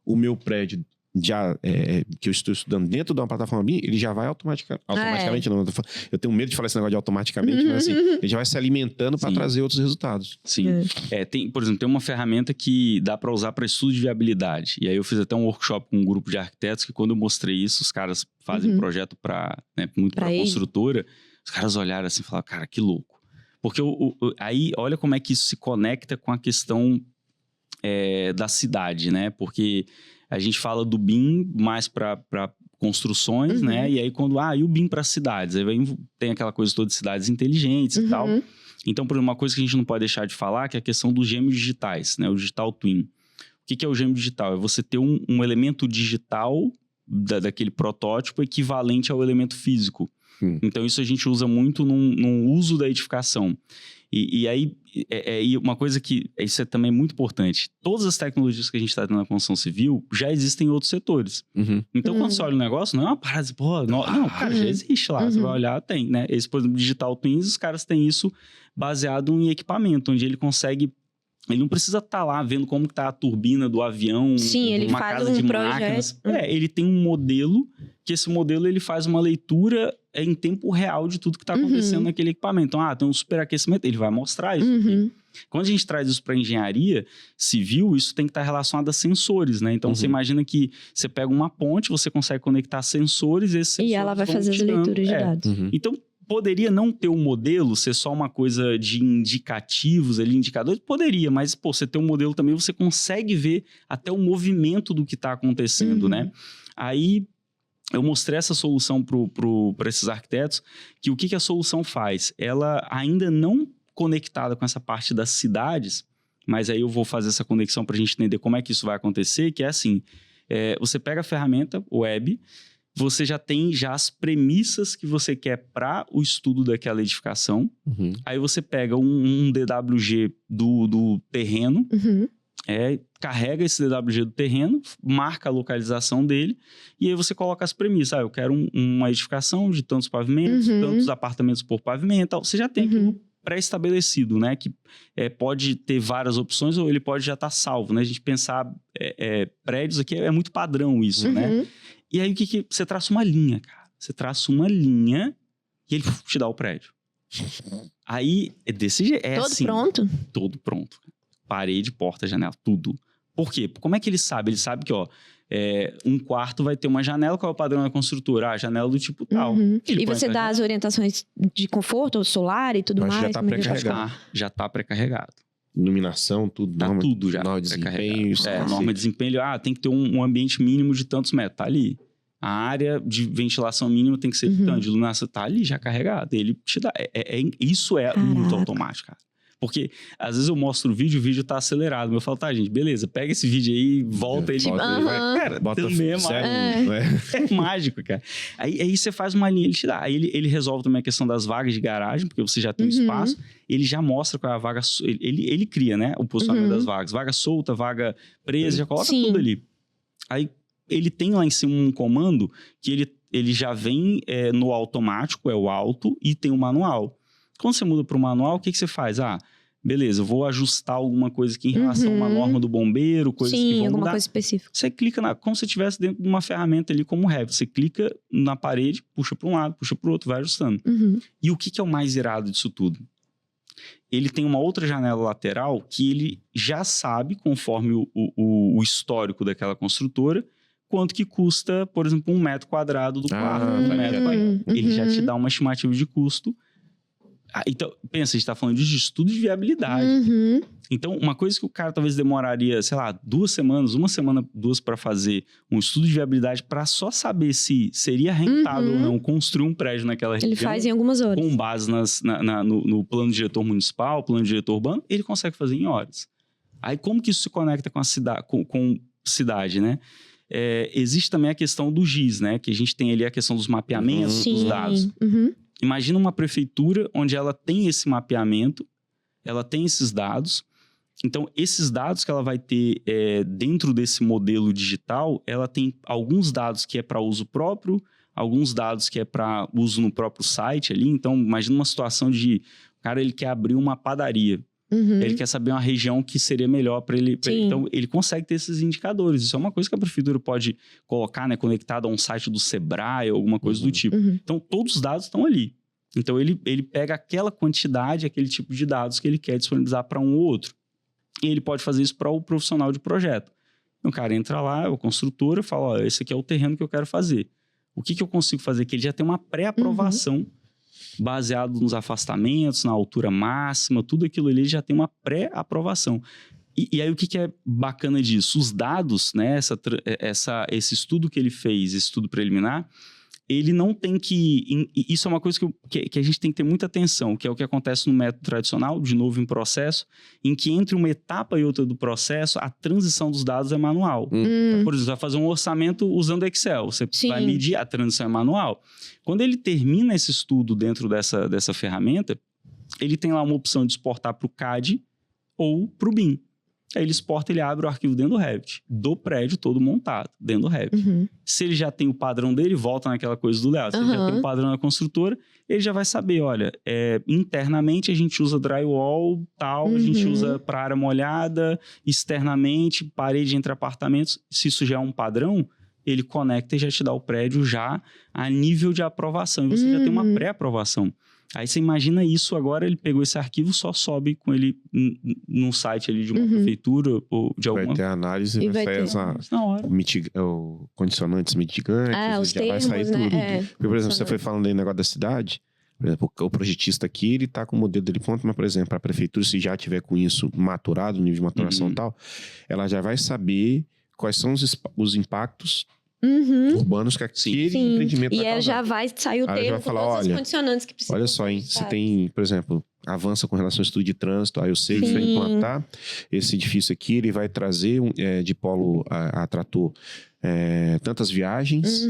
o meu prédio que eu estou estudando dentro de uma plataforma BIM, ele já vai automaticamente. Não, eu tenho medo de falar esse negócio de automaticamente, mas assim, ele já vai se alimentando para trazer outros resultados. Sim. Por exemplo, tem uma ferramenta que dá para usar para estudo de viabilidade. E aí eu fiz até um workshop com um grupo de arquitetos que quando eu mostrei isso, os caras fazem projeto muito para construtora, os caras olharam assim e falaram, cara, que louco. Porque aí, olha como é que isso se conecta com a questão da cidade, né? Porque a gente fala do BIM mais para construções, né? E aí e o BIM para cidades? Aí tem aquela coisa toda de cidades inteligentes e tal. Então, por exemplo, uma coisa que a gente não pode deixar de falar que é a questão dos gêmeos digitais, né? O Digital Twin. O que é o gêmeo digital? É você ter um elemento digital daquele protótipo equivalente ao elemento físico. Então, isso a gente usa muito no uso da edificação. E aí, uma coisa que... Isso é também muito importante. Todas as tecnologias que a gente está tendo na construção civil já existem em outros setores. Então, quando você olha o negócio, não é uma parada de... Não, cara, já existe lá. Você vai olhar, tem, né? Esse, por exemplo, Digital Twins, os caras têm isso baseado em equipamento, onde ele consegue... Ele não precisa estar lá vendo como está a turbina do avião, ele uma faz casa de máquinas. Ele tem um modelo, que esse modelo ele faz uma leitura em tempo real de tudo que está acontecendo naquele equipamento. Então, tem um superaquecimento, ele vai mostrar isso. Quando a gente traz isso para engenharia civil, isso tem que estar relacionado a sensores, né? Então, você imagina que você pega uma ponte, você consegue conectar sensores, esses sensores e ela vai fazer as leituras de dados. Então, poderia não ter um modelo, ser só uma coisa de indicativos ali, indicadores? Poderia, mas, você ter um modelo também, você consegue ver até o movimento do que está acontecendo, né? Aí, eu mostrei essa solução para esses arquitetos, que o que a solução faz? Ela ainda não conectada com essa parte das cidades, mas aí eu vou fazer essa conexão para a gente entender como é que isso vai acontecer, que é assim, você pega a ferramenta web, você já tem as premissas que você quer para o estudo daquela edificação. Aí você pega um DWG do terreno, carrega esse DWG do terreno, marca a localização dele, e aí você coloca as premissas. Eu quero uma edificação de tantos pavimentos, tantos apartamentos por pavimento, tal. Você já tem aquilo pré-estabelecido, né? Que pode ter várias opções ou ele pode já estar salvo, né? A gente pensar prédios aqui é muito padrão isso, né? E aí, o que você traça uma linha, cara. Você traça uma linha e ele te dá o prédio. Aí, é desse jeito. Todo assim, pronto? Todo pronto. Parede, porta, janela, tudo. Por quê? Como é que ele sabe? Ele sabe que, um quarto vai ter uma janela, qual é o padrão da construtora? A janela do tipo tal. E você dá as orientações de conforto, solar e tudo mais? Já está pré-carregado. Já está pré-carregado. Iluminação, tudo. Tá tudo já. Norma de desempenho. Norma de desempenho. Tem que ter um ambiente mínimo de tantos metros. Tá ali. A área de ventilação mínima tem que ser de tanto. De iluminação tá ali já carregada. Ele te dá. Isso é muito automático, cara. Porque, às vezes, eu mostro o vídeo tá acelerado. Mas eu falo, tá, gente, beleza, pega esse vídeo aí, volta ele. Cara, bota também é mágico, cara. Aí você faz uma linha, ele te dá. Aí ele resolve também a questão das vagas de garagem, porque você já tem um espaço. Ele já mostra qual é a vaga... Ele cria, né, o posicionamento das vagas. Vaga solta, vaga presa, já coloca tudo ali. Aí ele tem lá em cima um comando que ele já vem no automático, é o auto, e tem o manual. Quando você muda para o manual, o que você faz? Beleza, eu vou ajustar alguma coisa aqui em relação a uma norma do bombeiro, coisas que vão mudar. alguma coisa específica. Você clica como se estivesse dentro de uma ferramenta ali como o Revit. Você clica na parede, puxa para um lado, puxa para o outro, vai ajustando. E o que é o mais irado disso tudo? Ele tem uma outra janela lateral que ele já sabe, conforme o histórico daquela construtora, quanto que custa, por exemplo, 1 metro quadrado do quarto. Ele já te dá uma estimativa de custo. Então, pensa, a gente tá falando de estudo de viabilidade. Então, uma coisa que o cara talvez demoraria, sei lá, 2 semanas, 1 semana, 2 para fazer um estudo de viabilidade para só saber se seria rentável ou não construir um prédio naquela região. Ele faz em algumas horas. Com base no plano diretor municipal, plano diretor urbano, ele consegue fazer em horas. Aí, como que isso se conecta com a cidade, né? Existe também a questão do GIS, né? Que a gente tem ali a questão dos mapeamentos, dos dados. Imagina uma prefeitura onde ela tem esse mapeamento, ela tem esses dados. Então, esses dados que ela vai ter dentro desse modelo digital, ela tem alguns dados que é para uso próprio, alguns dados que é para uso no próprio site ali. Então, imagina uma situação de... O cara, ele quer abrir uma padaria. Ele quer saber uma região que seria melhor para ele. Então, ele consegue ter esses indicadores. Isso é uma coisa que a prefeitura pode colocar, né, conectada a um site do Sebrae ou alguma coisa do tipo. Então, todos os dados estão ali. Então, ele pega aquela quantidade, aquele tipo de dados que ele quer disponibilizar para um ou outro. E ele pode fazer isso para o profissional de projeto. Então, o cara entra lá, o construtor, fala, ó, esse aqui é o terreno que eu quero fazer. O que eu consigo fazer? Que ele já tem uma pré-aprovação baseado nos afastamentos, na altura máxima, tudo aquilo ali já tem uma pré-aprovação. E aí o que é bacana disso? Os dados, né, esse estudo que ele fez, esse estudo preliminar, ele não tem que... Isso é uma coisa que a gente tem que ter muita atenção, que é o que acontece no método tradicional, de novo em processo, em que entre uma etapa e outra do processo, a transição dos dados é manual. Por exemplo, você vai fazer um orçamento usando Excel, você vai medir, a transição é manual. Quando ele termina esse estudo dentro dessa ferramenta, ele tem lá uma opção de exportar para o CAD ou para o BIM. Aí ele exporta, ele abre o arquivo dentro do Revit, do prédio todo montado, dentro do Revit. Se ele já tem o padrão dele, volta naquela coisa do layout. Se ele já tem o padrão da construtora, ele já vai saber, olha, internamente a gente usa drywall, tal, a gente usa para área molhada, externamente, parede entre apartamentos. Se isso já é um padrão, ele conecta e já te dá o prédio já a nível de aprovação. E você já tem uma pré-aprovação. Aí você imagina isso agora, ele pegou esse arquivo, só sobe com ele num site ali de uma prefeitura ou de alguma... Vai ter análise e vai sair condicionantes mitigantes, os já termos, vai sair né? tudo. Porque, por exemplo, você foi falando aí negócio da cidade, por exemplo, o projetista aqui, ele tá com o modelo dele pronto, mas, por exemplo, a prefeitura, se já tiver com isso maturado, nível de maturação e tal, ela já vai saber quais são os impactos urbanos que aquele empreendimento vai causar. Já vai sair o termo com todas as condicionantes que precisam. Olha só, hein, você tem, por exemplo, avança com relação ao estudo de trânsito, aí eu sei que vai implantar esse edifício aqui, ele vai trazer de polo a trator tantas viagens.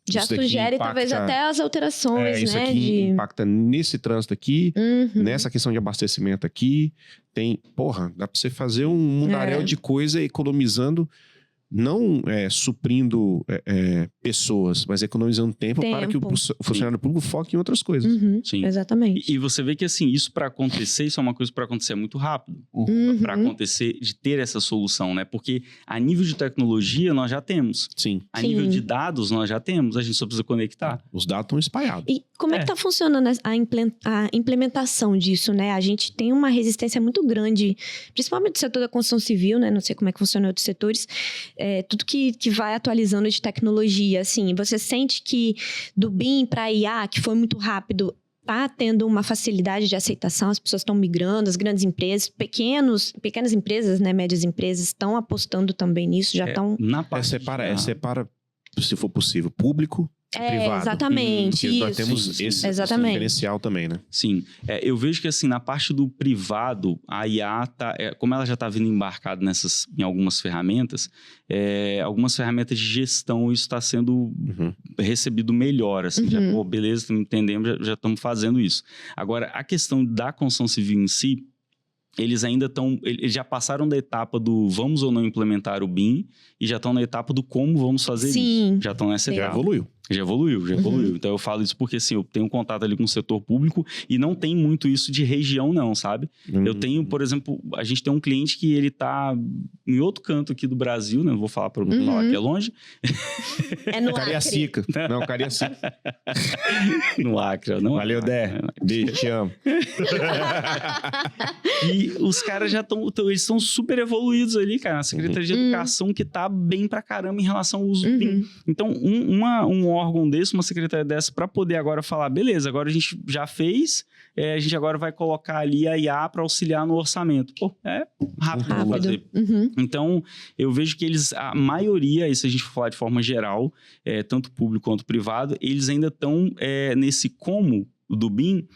Já sugere talvez até as alterações, isso né? aqui impacta nesse trânsito aqui, nessa questão de abastecimento aqui. Dá pra você fazer um mundaréu de coisa economizando, não suprindo pessoas, mas economizando tempo para que o funcionário público foque em outras coisas. Exatamente. E você vê que, assim, isso para acontecer, isso é uma coisa para acontecer muito rápido. Para acontecer, de ter essa solução, né? Porque a nível de tecnologia, nós já temos. A nível de dados, nós já temos. A gente só precisa conectar. Os dados estão espalhados. E como é que está funcionando a implementação disso, né? A gente tem uma resistência muito grande, principalmente do setor da construção civil, né? Não sei como é que funciona em outros setores. Tudo que vai atualizando de tecnologia, assim, você sente que do BIM para IA, que foi muito rápido, está tendo uma facilidade de aceitação, as pessoas estão migrando, as grandes empresas, pequenas empresas, né, médias empresas, estão apostando também nisso, já estão... Separa, se for possível, público e privado. Exatamente. Porque nós temos esse diferencial também, né? Sim. Eu vejo que, assim, na parte do privado, a IA, como ela já está vindo embarcada em algumas ferramentas, algumas ferramentas de gestão, isso está sendo recebido melhor, assim, beleza, entendemos, já estamos fazendo isso. Agora, a questão da construção civil em si, eles já passaram da etapa do vamos ou não implementar o BIM e já estão na etapa do como vamos fazer isso. Já estão nessa etapa. Já evoluiu. Então eu falo isso porque, assim, eu tenho um contato ali com o setor público e não tem muito isso de região, não, sabe? Eu tenho, por exemplo, a gente tem um cliente que ele tá em outro canto aqui do Brasil, né? Não vou falar para falar que é longe. É no Cariacica. Não, Cariacica. No Acre. Não. Valeu, Dé. Beijo, te amo. E os caras já eles estão super evoluídos ali, cara. A Secretaria de Educação que tá bem pra caramba em relação ao uso do BIM. Então, um órgão desse, uma secretaria dessa, para poder agora falar, beleza, agora a gente já fez, a gente agora vai colocar ali a IA para auxiliar no orçamento. É rápido de fazer. Então, eu vejo que a maioria, isso a gente for falar de forma geral, tanto público quanto privado, eles ainda estão nesse como do BIM,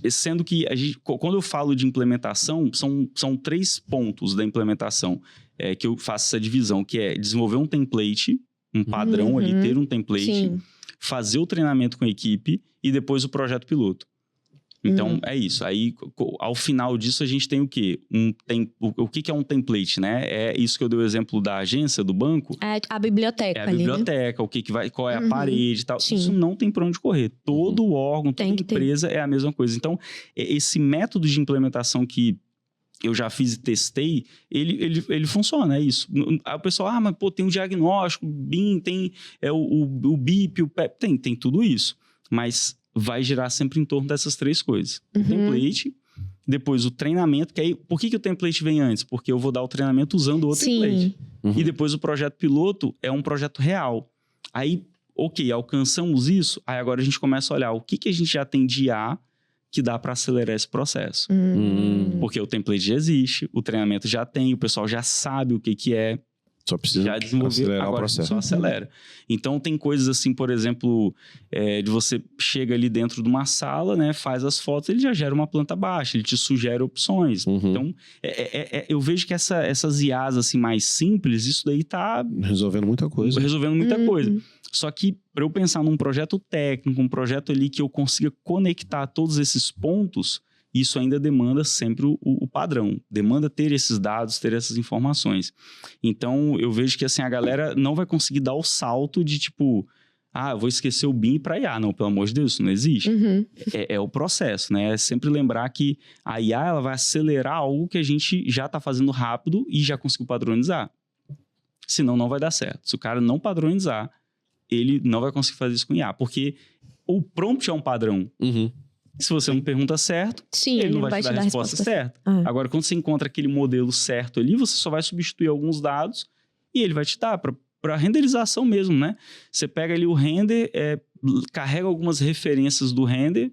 sendo que quando eu falo de implementação, são 3 pontos da implementação que eu faço essa divisão, que é desenvolver um template, um padrão ali, ter um template, fazer o treinamento com a equipe e depois o projeto piloto. Então, é isso. Aí, ao final disso, a gente tem o quê? O que é um template, né? É isso que eu dei o exemplo da agência, do banco. É a biblioteca ali, biblioteca, o que vai, qual é a parede e tal. Sim. Isso não tem pra onde correr. Todo órgão, toda empresa é a mesma coisa. Então, esse método de implementação que eu já fiz e testei, ele funciona, é isso. Aí o pessoal, mas pô, tem um diagnóstico, BIM, tem o BIP, o PEP, tem tudo isso. Mas vai girar sempre em torno dessas 3 coisas. O template, depois o treinamento, que aí, por que o template vem antes? Porque eu vou dar o treinamento usando o template. E depois o projeto piloto é um projeto real. Aí, ok, alcançamos isso, aí agora a gente começa a olhar o que a gente já tem de IA que dá para acelerar esse processo. Porque o template já existe, o treinamento já tem, o pessoal já sabe o que é. Só precisa já desenvolver, acelerar agora o processo. Só acelera. Então, tem coisas assim, por exemplo, de você chega ali dentro de uma sala, né, faz as fotos, ele já gera uma planta baixa, ele te sugere opções. Então, eu vejo que essas IAs assim, mais simples, isso daí tá... resolvendo muita coisa. Só que, para eu pensar num projeto técnico, um projeto ali que eu consiga conectar todos esses pontos, isso ainda demanda sempre o padrão. Demanda ter esses dados, ter essas informações. Então, eu vejo que assim, a galera não vai conseguir dar o salto de tipo... eu vou esquecer o BIM para IA. Não, pelo amor de Deus, isso não existe. É o processo, né? É sempre lembrar que a IA ela vai acelerar algo que a gente já está fazendo rápido e já conseguiu padronizar. Senão, não vai dar certo. Se o cara não padronizar, ele não vai conseguir fazer isso com IA. Porque o prompt é um padrão. Se você não pergunta certo, ele não vai te dar a resposta certa. Agora, quando você encontra aquele modelo certo ali, você só vai substituir alguns dados e ele vai te dar para renderização mesmo, né? Você pega ali o render, carrega algumas referências do render,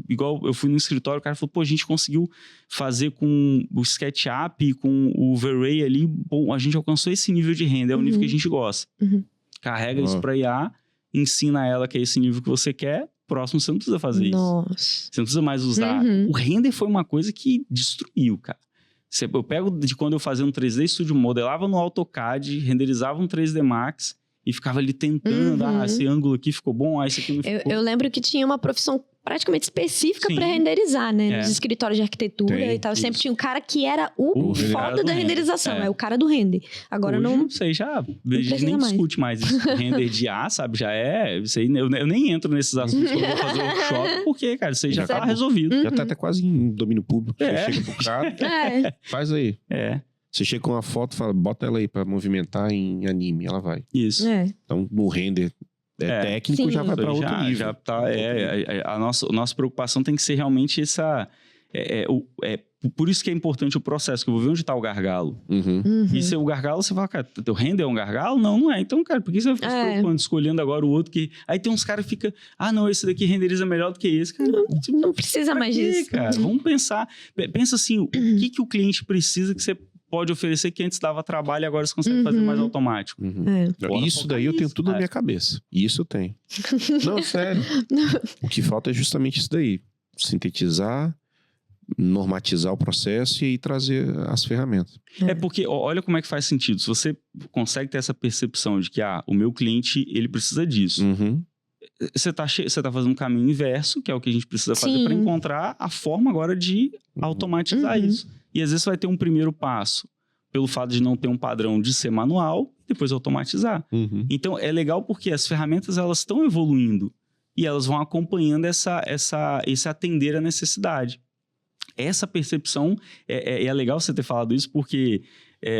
igual eu fui no escritório, o cara falou, a gente conseguiu fazer com o SketchUp e com o V-Ray ali, a gente alcançou esse nível de render, é o nível que a gente gosta. Carrega isso para IA, ensina ela que é esse nível que você quer, próximo você não precisa fazer isso. Você não precisa mais usar. O render foi uma coisa que destruiu, cara. Eu pego de quando eu fazia um 3D Studio, modelava no AutoCAD, renderizava um 3D Max e ficava ali tentando, esse ângulo aqui ficou bom, esse aqui não ficou. Eu lembro que tinha uma profissão praticamente específica para renderizar, né? Nos escritórios de arquitetura e tal. Sempre tinha um cara que era o foda da renderização. É o cara do render. Agora hoje, não sei, a gente nem discute mais isso. Render de IA, sabe? Já é... Isso aí, eu nem entro nesses assuntos quando eu vou fazer o workshop, porque, cara, isso aí já tá resolvido. Já tá até quase em domínio público. Você chega pro cara, faz aí. Você chega com uma foto e fala, bota ela aí pra movimentar em anime. Ela vai. Isso. Então, no render... técnico, já vai para outro nível. Já tá, a nossa preocupação tem que ser realmente essa... por isso que é importante o processo, que eu vou ver onde está o gargalo. E se o gargalo, você fala, cara, teu render é um gargalo? Não é. Então, cara, por que você vai ficar se preocupando, escolhendo agora o outro que... Aí tem uns caras que ficam, não, esse daqui renderiza melhor do que esse. Cara, não precisa mais disso. Cara, vamos pensar. Pensa assim, o que o cliente precisa que você pode oferecer que antes dava trabalho e agora você consegue fazer mais automático. Isso daí eu tenho tudo na minha cabeça. Isso eu tenho. Não, sério. O que falta é justamente isso daí. Sintetizar, normatizar o processo e trazer as ferramentas. Porque, olha como é que faz sentido. Se você consegue ter essa percepção de que, o meu cliente, ele precisa disso. Você tá fazendo um caminho inverso, que é o que a gente precisa fazer para encontrar a forma agora de automatizar isso. E às vezes você vai ter um primeiro passo pelo fato de não ter um padrão de ser manual e depois automatizar. Então, é legal porque as ferramentas elas estão evoluindo e elas vão acompanhando esse atender a necessidade. Essa percepção, é legal você ter falado isso porque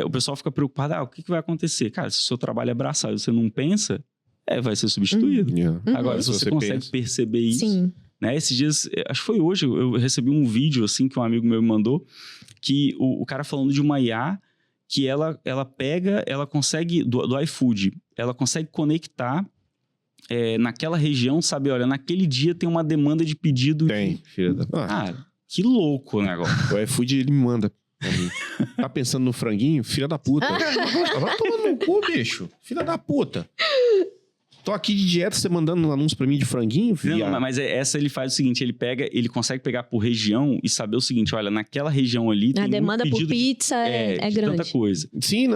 o pessoal fica preocupado, o que vai acontecer? Cara, se o seu trabalho é braçal e você não pensa, vai ser substituído. Agora, se você consegue perceber isso... Né? Esses dias, acho que foi hoje, eu recebi um vídeo assim que um amigo meu me mandou, que o cara falando de uma IA que ela consegue, do iFood, ela consegue conectar naquela região, sabe? Olha, naquele dia tem uma demanda de pedido. Filha da... Cara, que louco o negócio. O iFood, ele me manda pra mim. Tá pensando no franguinho? Filha da puta. Vai tomar no cu, bicho. Filha da puta. Tô aqui de dieta, você mandando um anúncio pra mim de franguinho? Não, mas essa ele faz o seguinte, ele consegue pegar por região e saber o seguinte, olha, naquela região ali tem a demanda por pizza é grande. Tanta coisa. Sim.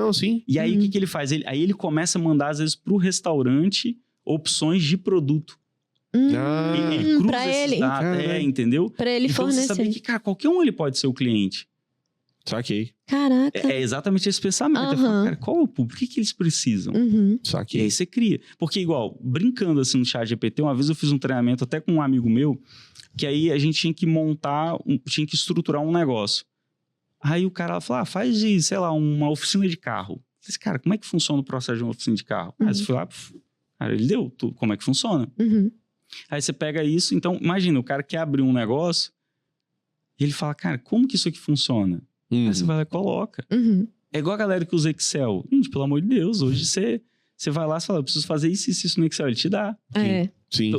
E aí, o que ele faz? Aí ele começa a mandar, às vezes, pro restaurante opções de produto. Ele cruza pra esses ele. dados, entendeu? Pra ele então, fornecer. Você sabe que, cara, qualquer um ele pode ser o cliente. Saquei. Caraca. É exatamente esse pensamento. Eu falo, cara, qual é o público? O que eles precisam? E Saquei. aí você cria. Porque, igual, brincando assim no ChatGPT, uma vez eu fiz um treinamento até com um amigo meu, que aí a gente tinha que tinha que estruturar um negócio. Aí o cara falou, faz de, sei lá, uma oficina de carro. Eu falei, cara, como é que funciona o processo de uma oficina de carro? Aí você foi lá, cara, ele deu tudo, como é que funciona. Aí você pega isso, então, imagina, o cara quer abrir um negócio e ele fala, cara, como que isso aqui funciona? Aí você vai lá e coloca. É igual a galera que usa Excel. Gente, pelo amor de Deus, hoje você vai lá e fala, eu preciso fazer isso no Excel. Ele te dá. Sim.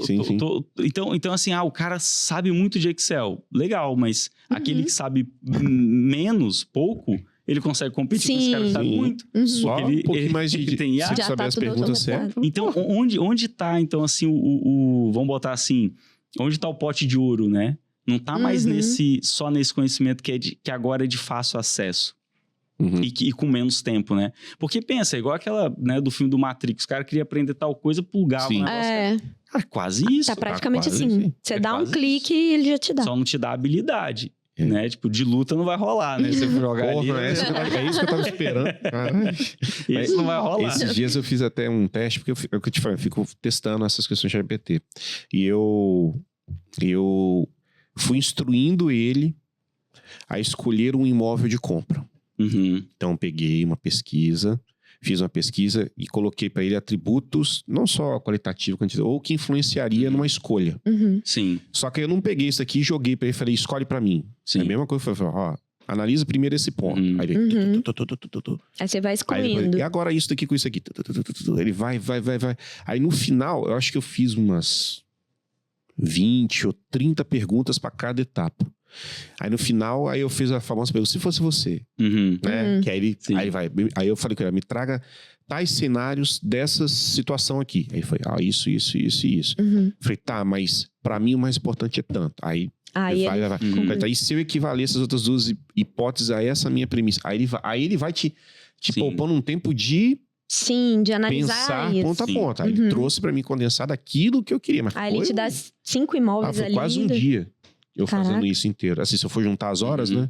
Então, assim, o cara sabe muito de Excel. Legal, mas aquele que sabe menos, pouco, ele consegue competir com esse cara que sabe muito. Só um pouquinho mais de... tem Se saber as perguntas certas. Então, onde tá, então, assim, vamos botar assim, onde tá o pote de ouro, né? Não tá mais só nesse conhecimento que agora é de fácil acesso. E com menos tempo, né? Porque pensa, igual aquela, né, do filme do Matrix, o cara queria aprender tal coisa, plugava o negócio. Cara, quase isso. Tá praticamente quase assim. Você dá um clique e ele já te dá. Só não te dá habilidade. Né? Tipo, de luta não vai rolar, né? Você jogar ali... É isso que eu tava esperando. Isso não vai rolar. Esses dias eu fiz até um teste, porque eu fico testando essas questões de GPT. E eu fui instruindo ele a escolher um imóvel de compra. Então, eu peguei fiz uma pesquisa e coloquei para ele atributos, não só qualitativo, quantitativo, ou que influenciaria numa escolha. Sim. Só que eu não peguei isso aqui e joguei para ele e falei, escolhe para mim. Sim. É a mesma coisa, eu falei, analisa primeiro esse ponto. Aí ele... Aí você vai excluindo. E agora isso daqui com isso aqui. Ele vai. Aí no final, eu acho que eu fiz umas 20 ou 30 perguntas para cada etapa. Aí no final, eu fiz a famosa pergunta, se fosse você, né? Que aí aí eu falei com ele, me traga tais cenários dessa situação aqui. Aí foi, isso. Falei, tá, mas pra mim o mais importante é tanto. Aí vai. Aí se eu equivaler essas outras duas hipóteses a essa minha premissa, aí ele vai te poupando um tempo de... Sim, de analisar pensar isso. ponta a ponta. Aí ele trouxe pra mim condensado aquilo que eu queria. Mas aí ele te dá 5 imóveis foi ali. quase um dia. Eu fazendo isso inteiro. Assim, se eu for juntar as horas, né?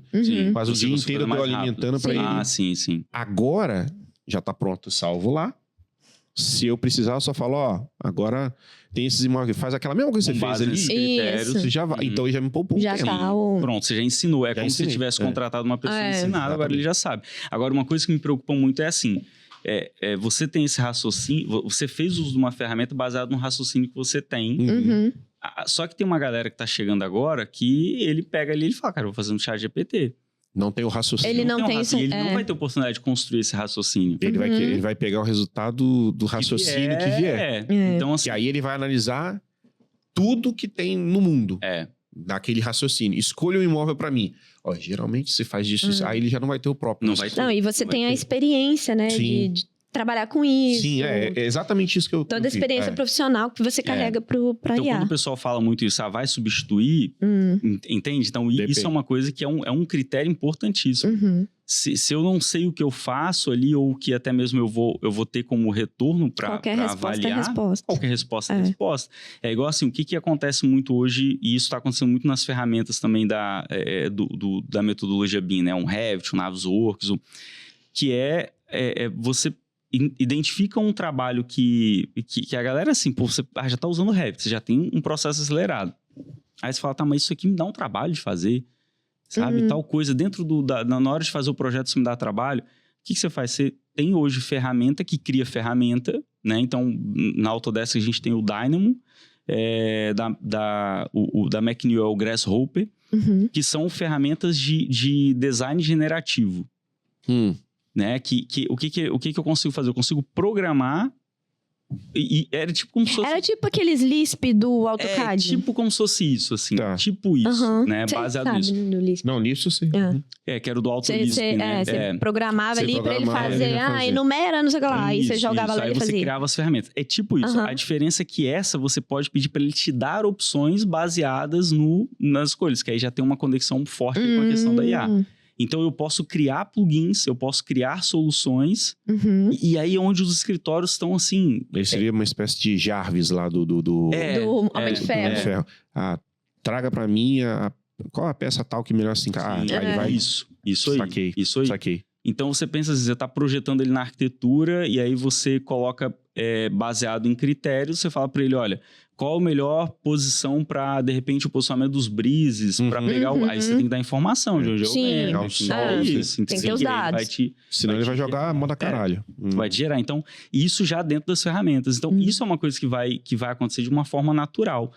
Quase o dia inteiro eu alimentando pra ele. Sim. Agora, já tá pronto, salvo lá. Se eu precisar, eu só falo, agora tem esses imóveis. Faz aquela mesma coisa que você fez ali. Critérios, você já vai. Então, ele já me poupou um tempo. Pronto, você já ensinou. Como se você tivesse contratado uma pessoa ensinada, agora ele já sabe. Agora, uma coisa que me preocupa muito é assim... você tem esse raciocínio... Você fez uso de uma ferramenta baseada no raciocínio que você tem... Só que tem uma galera que tá chegando agora que ele pega ali e fala, cara, eu vou fazer um ChatGPT. Não tem o raciocínio. Ele não tem isso. Ele não vai ter oportunidade de construir esse raciocínio. Ele vai pegar o resultado do raciocínio que vier. Então, assim, e aí ele vai analisar tudo que tem no mundo. Daquele raciocínio. Escolha um imóvel pra mim. Geralmente você faz isso. Aí ele já não vai ter o próprio. Não, e você tem a experiência, né? De trabalhar com isso. Sim, é exatamente isso que eu... Toda a experiência profissional que você carrega pra então, IA. quando o pessoal fala muito isso, vai substituir, entende? Então, isso é uma coisa que é um critério importantíssimo. Se eu não sei o que eu faço ali, ou que até mesmo eu vou ter como retorno para avaliar... Qualquer resposta é resposta. É igual assim, o que acontece muito hoje, e isso está acontecendo muito nas ferramentas também da metodologia BIM, né? Um Revit, um Navisworks, que você... identifica um trabalho que a galera, assim, você já tá usando o Revit, você já tem um processo acelerado. Aí você fala, tá, mas isso aqui me dá um trabalho de fazer, sabe? Tal coisa, na hora de fazer o projeto, isso me dá trabalho. O que você faz? Você tem hoje ferramenta que cria ferramenta, né? Então, na Autodesk a gente tem o Dynamo, da McNeil, o Grasshopper, que são ferramentas de design generativo. Né? O que eu consigo fazer? Eu consigo programar e era tipo como se fosse... Era tipo aqueles Lisp do AutoCAD. Tipo como se fosse isso, assim. Tipo isso, né? Você baseado nisso. Não, Lisp sim. Que era do AutoLisp, né? Você programava ali pra ele fazer. Enumera, não sei o que lá. Aí você jogava lá e ele fazia. Aí você criava as ferramentas. É tipo isso. A diferença é que você pode pedir pra ele te dar opções baseadas nas escolhas. Que aí já tem uma conexão forte com a questão da IA. Então, eu posso criar plugins, eu posso criar soluções, e aí é onde os escritórios estão assim... Ele seria uma espécie de Jarvis lá do Homem de Ferro. Traga pra mim qual a peça tal que melhor se encaixa. Aí ele vai... Isso aí. Saquei. Então, você pensa assim, você está projetando ele na arquitetura e aí você coloca, baseado em critérios, você fala para ele, olha, qual a melhor posição para, de repente, o posicionamento dos brises, para pegar Aí você tem que dar informação de onde eu venho. Isso. Tem que ter os dados. Senão ele vai jogar moda caralho. Vai te gerar. Então, isso já dentro das ferramentas. Então, isso é uma coisa que vai acontecer de uma forma natural.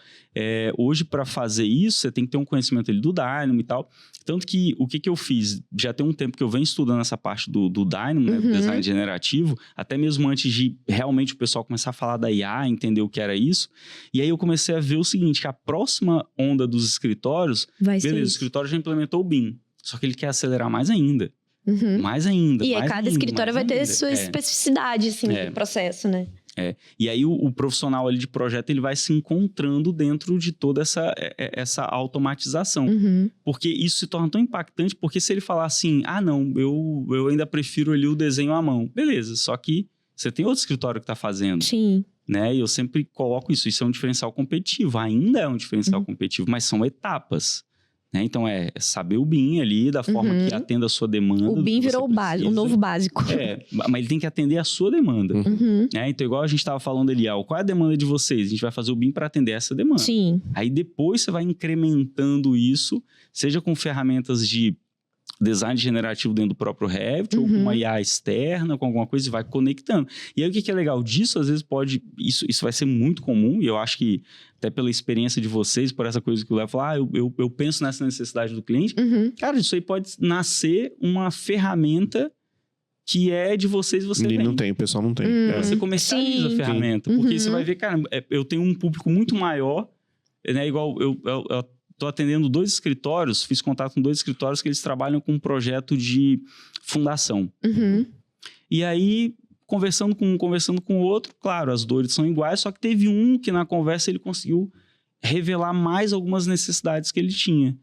Hoje, para fazer isso, você tem que ter um conhecimento ali do Dynamo e tal. Tanto que, o que eu fiz? Já tem um tempo que eu venho estudando essa parte do Dynamo, né, do design generativo, até mesmo antes de realmente o pessoal começar a falar da IA, entender o que era isso. E aí eu comecei a ver o seguinte, que a próxima onda dos escritórios, beleza, o escritório já implementou o BIM, só que ele quer acelerar mais ainda. Mais ainda. E aí cada escritório vai ter sua especificidade, assim, do processo, né? E aí o profissional ali de projeto, ele vai se encontrando dentro de toda essa automatização. Porque isso se torna tão impactante, porque se ele falar assim, não, eu ainda prefiro ali o desenho à mão. Beleza, só que você tem outro escritório que está fazendo. Sim. Né? E eu sempre coloco isso. Isso é um diferencial competitivo. Ainda é um diferencial competitivo, mas são etapas. Né? Então, saber o BIM ali, da forma que atenda a sua demanda. O BIM virou o novo básico. Mas ele tem que atender a sua demanda. Então, igual a gente estava falando ali, qual é a demanda de vocês? A gente vai fazer o BIM para atender essa demanda. Sim. Aí, depois, você vai incrementando isso, seja com ferramentas de design generativo dentro do próprio Revit, ou com uma IA externa, com alguma coisa, e vai conectando. E aí, o que é legal disso, às vezes pode... Isso vai ser muito comum, e eu acho que, até pela experiência de vocês, por essa coisa que o Léo falou, eu penso nessa necessidade do cliente. Cara, isso aí pode nascer uma ferramenta que é de vocês, você tem. Não tem, o pessoal não tem. Você comercializa a ferramenta, porque você vai ver, cara, eu tenho um público muito maior, né? Igual eu estou atendendo 2 escritórios, fiz contato com 2 escritórios que eles trabalham com um projeto de fundação. E aí, conversando com o outro, claro, as dores são iguais, só que teve um que na conversa ele conseguiu revelar mais algumas necessidades que ele tinha.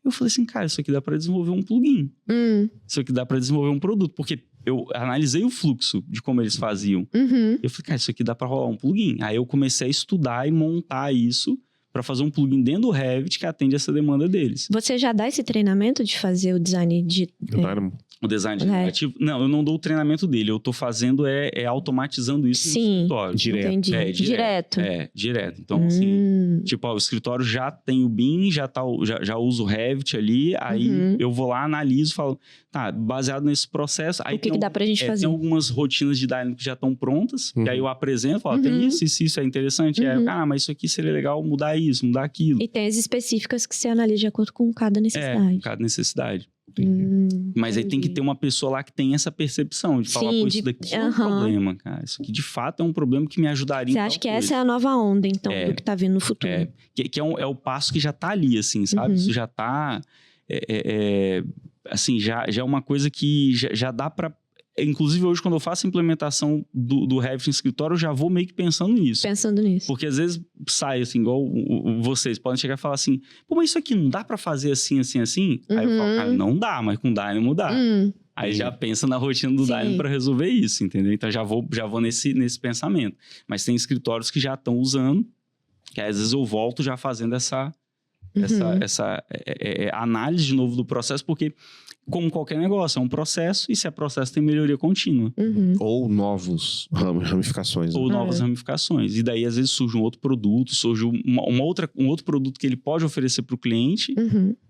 Eu falei assim, cara, isso aqui dá para desenvolver um plugin. Isso aqui dá para desenvolver um produto, porque eu analisei o fluxo de como eles faziam. Eu falei, cara, isso aqui dá para rolar um plugin. Aí eu comecei a estudar e montar isso para fazer um plugin dentro do Revit que atende essa demanda deles. Você já dá esse treinamento de fazer o design de... O design generativo? Não, eu não dou o treinamento dele. Eu tô fazendo automatizando isso no escritório. Direto. Entendi. Direto. Direto. Então, assim, tipo, o escritório já tem o BIM, já usa o Revit ali, aí eu vou lá, analiso, falo, tá, baseado nesse processo... Aí o que dá pra gente fazer? Tem algumas rotinas de Dynamo que já estão prontas, e aí eu apresento, falo, tem isso é interessante, mas isso aqui seria legal mudar isso, mudar aquilo. E tem as específicas que você analisa de acordo com cada necessidade. Com cada necessidade. Mas aí tem que ter uma pessoa lá que tem essa percepção de falar, isso daqui é um problema, cara. Isso aqui de fato é um problema que me ajudaria. Você acha que essa é a nova onda, então, do que tá vindo no futuro? Que é o passo que já tá ali, assim, sabe? Isso já tá... assim, já é uma coisa que já dá pra... Inclusive, hoje, quando eu faço a implementação do Revit em escritório, eu já vou meio que pensando nisso. Porque, às vezes, sai, assim, igual vocês podem chegar e falar assim, pô, mas isso aqui não dá pra fazer assim, assim, assim? Aí eu falo, cara, não dá, mas com Dynamo dá. Aí já pensa na rotina do Dynamo pra resolver isso, entendeu? Então, já vou nesse pensamento. Mas tem escritórios que já estão usando, que às vezes eu volto já fazendo essa análise de novo do processo, porque... Como qualquer negócio, é um processo, e se é processo, tem melhoria contínua. Ou novos ramificações. Ou novas ramificações. E daí, às vezes, surge um outro produto, surge um outro produto que ele pode oferecer para o cliente,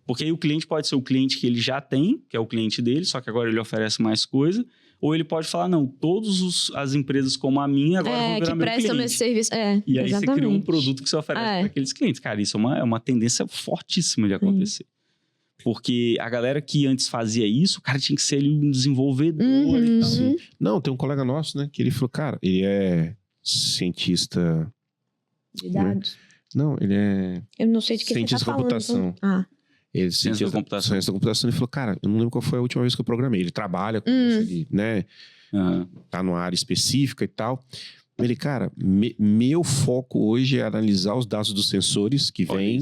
porque aí o cliente pode ser o cliente que ele já tem, que é o cliente dele, só que agora ele oferece mais coisa, ou ele pode falar, não, todas as empresas como a minha agora vão virar meu cliente. Que prestam esse serviço. E aí você cria um produto que você oferece para aqueles clientes. Cara, isso é uma tendência fortíssima de acontecer. Porque a galera que antes fazia isso, o cara tinha que ser ali um desenvolvedor e tal. Sim. Não, tem um colega nosso, né? Que ele falou, cara, ele é cientista... De dados? Não, ele é... Eu não sei de que cientista você tá de computação. Falando. Ele é cientista da computação. Ele falou, cara, eu não lembro qual foi a última vez que eu programei. Ele trabalha com isso, ele, né? Tá numa área específica e tal. Ele, cara, meu foco hoje é analisar os dados dos sensores que vêm,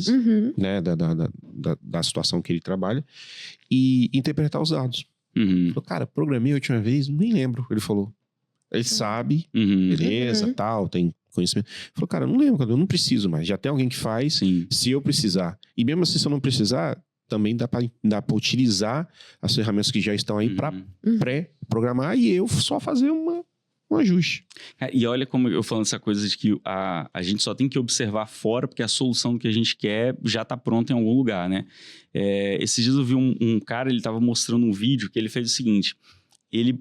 né, da situação que ele trabalha e interpretar os dados. Ele falou, cara, programei a última vez, nem lembro, ele falou. Ele sabe, beleza, tal, tem conhecimento. Ele falou, cara, eu não lembro, eu não preciso mais, já tem alguém que faz, se eu precisar. E mesmo assim, se eu não precisar, também dá pra utilizar as ferramentas que já estão aí para pré-programar e eu só fazer um ajuste. E olha como eu falando essa coisa de que a gente só tem que observar fora, porque a solução que a gente quer já está pronta em algum lugar, né? Esses dias eu vi um cara, ele estava mostrando um vídeo que ele fez o seguinte, ele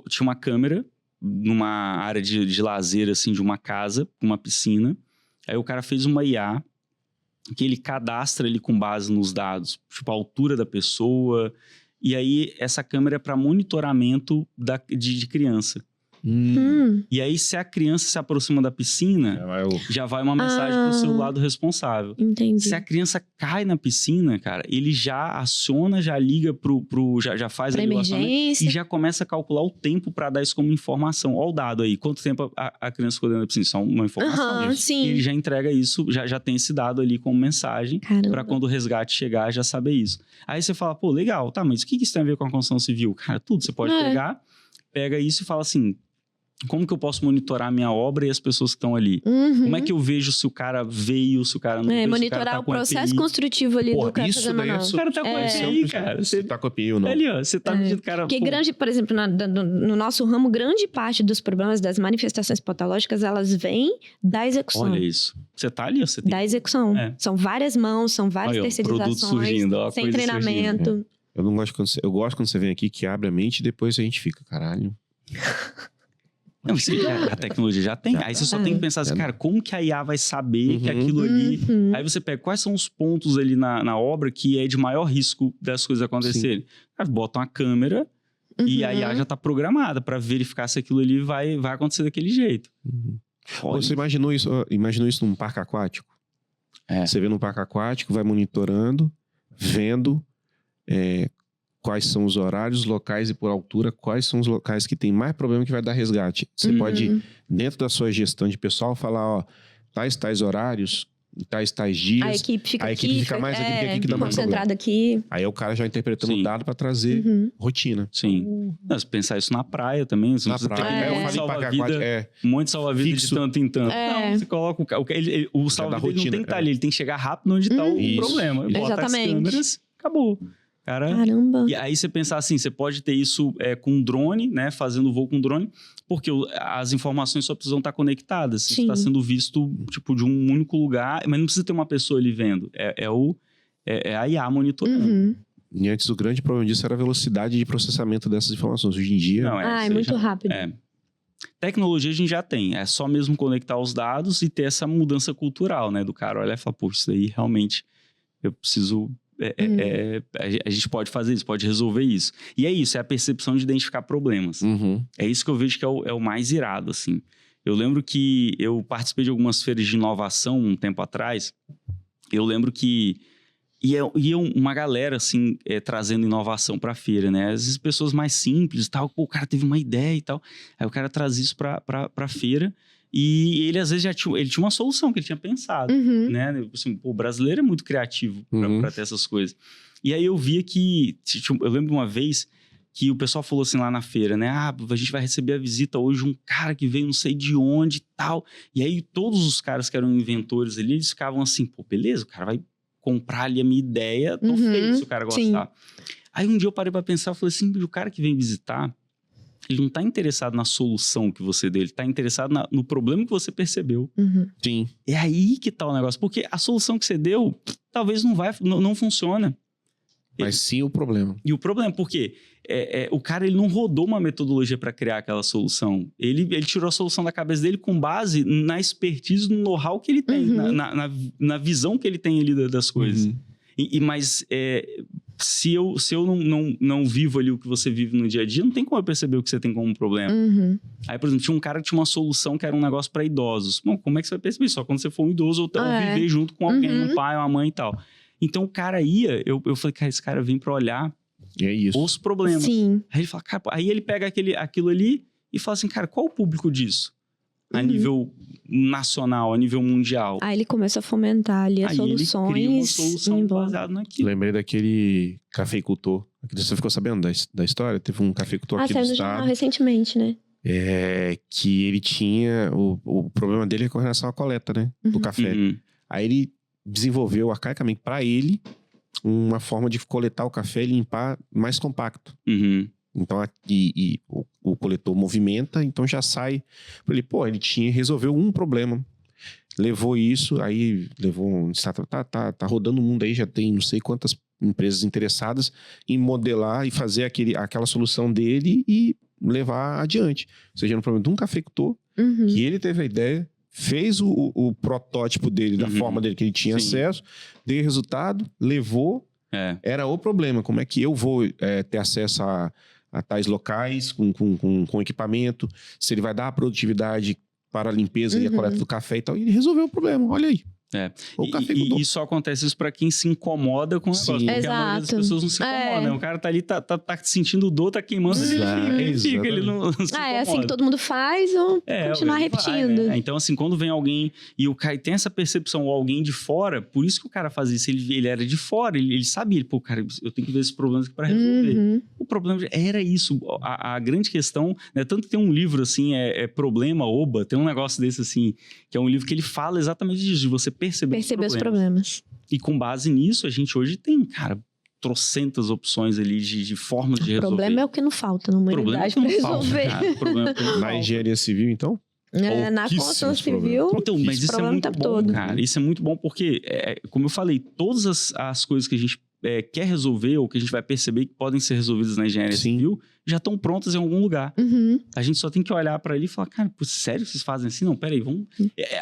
tinha uma câmera numa área de lazer, assim, de uma casa, uma piscina, aí o cara fez uma IA que ele cadastra ali com base nos dados, tipo a altura da pessoa, e aí essa câmera é para monitoramento de criança. E aí, se a criança se aproxima da piscina, já vai uma mensagem pro celular do responsável. Entendi. Se a criança cai na piscina, cara, ele já aciona, já liga já faz a emergência e já começa a calcular o tempo para dar isso como informação. Olha o dado aí, quanto tempo a criança ficou dentro da piscina, isso é uma informação. Sim. E ele já entrega isso, já tem esse dado ali como mensagem, para quando o resgate chegar, já saber isso. Aí você fala, pô, legal, tá, mas o que isso tem a ver com a construção civil? Cara, tudo, você pode pega isso e fala assim, como que eu posso monitorar a minha obra e as pessoas que estão ali? Como é que eu vejo se o cara veio, se o cara não veio, monitorar o processo construtivo ali do cara. Isso daí o cara tá com a EPI, cara. Você tá com a EPI ou não? Ali, ó, você tá medindo, cara... Porque grande, por exemplo, no nosso ramo, grande parte dos problemas das manifestações patológicas, elas vêm da execução. Olha isso. Você tá ali, ó. Você tem... Da execução. São várias mãos, são várias terceirizações, surgindo, ó, sem treinamento. Surgindo. Eu não gosto eu gosto quando você vem aqui, que abre a mente e depois a gente fica, caralho... Não, a tecnologia já tem. Aí você só tem que pensar assim, cara, como que a IA vai saber que aquilo ali... Aí você pega, quais são os pontos ali na obra que é de maior risco das coisas acontecerem? Cara, bota uma câmera e a IA já tá programada para verificar se aquilo ali vai acontecer daquele jeito. Você imaginou isso num parque aquático? Você vê num parque aquático, vai monitorando, vendo... quais são os horários, locais e por altura, quais são os locais que tem mais problema que vai dar resgate. Você pode, dentro da sua gestão de pessoal, falar, ó, tais horários, tais dias. A equipe fica mais aqui que dá mais concentrada aqui. Aí é o cara já interpretando o dado para trazer rotina. Sim. Se pensar isso na praia também, você na praia. Um monte de salva-vida de tanto em tanto. Não, você coloca o salva-vida não tem que estar ali, ele tem que chegar rápido onde está o problema. Bota as câmeras, acabou. Caramba. E aí você pensar assim, você pode ter isso com drone, né? Fazendo voo com drone, porque as informações só precisam estar conectadas. Isso está sendo visto, tipo, de um único lugar, mas não precisa ter uma pessoa ali vendo. É a IA monitorando. E antes o grande problema disso era a velocidade de processamento dessas informações. Hoje em dia... Não, é muito rápido. Tecnologia a gente já tem. É só mesmo conectar os dados e ter essa mudança cultural, né? Do cara olhar e falar, pô, isso aí realmente eu preciso... a gente pode fazer isso, pode resolver isso. E é isso, é a percepção de identificar problemas. É isso que eu vejo que é o mais irado, assim. Eu lembro que eu participei de algumas feiras de inovação um tempo atrás. Eu lembro que ia uma galera, assim, trazendo inovação pra feira, né? Às vezes pessoas mais simples e tal. Pô, o cara teve uma ideia e tal. Aí o cara traz isso pra feira. E ele, às vezes, ele tinha uma solução que ele tinha pensado, né? Assim, o brasileiro é muito criativo para ter essas coisas. E aí eu via que... Eu lembro uma vez que o pessoal falou assim lá na feira, né? Ah, a gente vai receber a visita hoje um cara que veio não sei de onde e tal. E aí todos os caras que eram inventores ali, eles ficavam assim, pô, beleza, o cara vai comprar ali a minha ideia, tô feito se o cara gostar. Aí um dia eu parei para pensar, eu falei assim, o cara que vem visitar, ele não está interessado na solução que você deu, ele está interessado no problema que você percebeu. Sim. É aí que está o negócio. Porque a solução que você deu, talvez não funciona. Mas sim o problema. E o problema, porque o cara ele não rodou uma metodologia para criar aquela solução. Ele tirou a solução da cabeça dele com base na expertise, no know-how que ele tem, na visão que ele tem ali das coisas. Mas se eu não vivo ali o que você vive no dia a dia, não tem como eu perceber o que você tem como problema. Aí, por exemplo, tinha um cara que tinha uma solução que era um negócio para idosos. Bom, como é que você vai perceber? Só quando você for um idoso ou viver junto com alguém, um pai, uma mãe e tal. Então, o cara ia... Eu falei, cara, esse cara vem para olhar os problemas. Sim. Aí ele fala, cara, aí ele pega aquilo ali e fala assim, cara, qual o público disso? a nível nacional, a nível mundial. Aí ele começa a fomentar ali as soluções. Ele cria uma solução baseada naquilo. Lembrei daquele cafeicultor. Você ficou sabendo da história? Teve um cafeicultor aqui do saiu no jornal estado. recentemente, né? Que ele tinha... O problema dele é com relação à coleta, né? Do café. Aí ele desenvolveu, arcaicamente, para ele, uma forma de coletar o café e limpar mais compacto. Então, o coletor movimenta, então já sai. Ele, resolveu um problema. Levou isso, aí levou... Tá rodando o mundo aí, já tem não sei quantas empresas interessadas em modelar e fazer aquela solução dele e levar adiante. Ou seja, no problema de um cafeicultor, que ele teve a ideia, fez o protótipo dele, da forma dele que ele tinha acesso, deu resultado, levou, era o problema. Como é que eu vou ter acesso a tais locais com equipamento, se ele vai dar a produtividade para a limpeza e a coleta do café e tal, e ele resolveu o problema, olha aí. E só acontece isso pra quem se incomoda com o negócio. Porque a maioria das pessoas não se incomoda, né? O cara tá ali, tá sentindo dor, tá queimando, ele fica, ele não se incomoda. É assim que todo mundo faz, ou continuar repetindo. Então, assim, quando vem alguém e o cara tem essa percepção, ou alguém de fora, por isso que o cara faz isso, ele era de fora, ele sabia, cara, eu tenho que ver esses problemas aqui pra resolver. O problema era isso, a grande questão, né? Tanto que tem um livro, assim, Problema, Oba, tem um negócio desse, assim, que é um livro que ele fala exatamente disso, de você perceber os problemas. E com base nisso, a gente hoje tem, cara, trocentas opções ali de formas de resolver. O problema é o que não falta na humanidade para resolver. Na engenharia civil, então? Na construção civil, então, mas isso é muito bom, cara. Isso é muito bom porque, como eu falei, todas as coisas que a gente quer resolver ou que a gente vai perceber que podem ser resolvidas na engenharia civil já estão prontas em algum lugar. A gente só tem que olhar para ali e falar, cara, sério que vocês fazem assim? Não, peraí, vamos...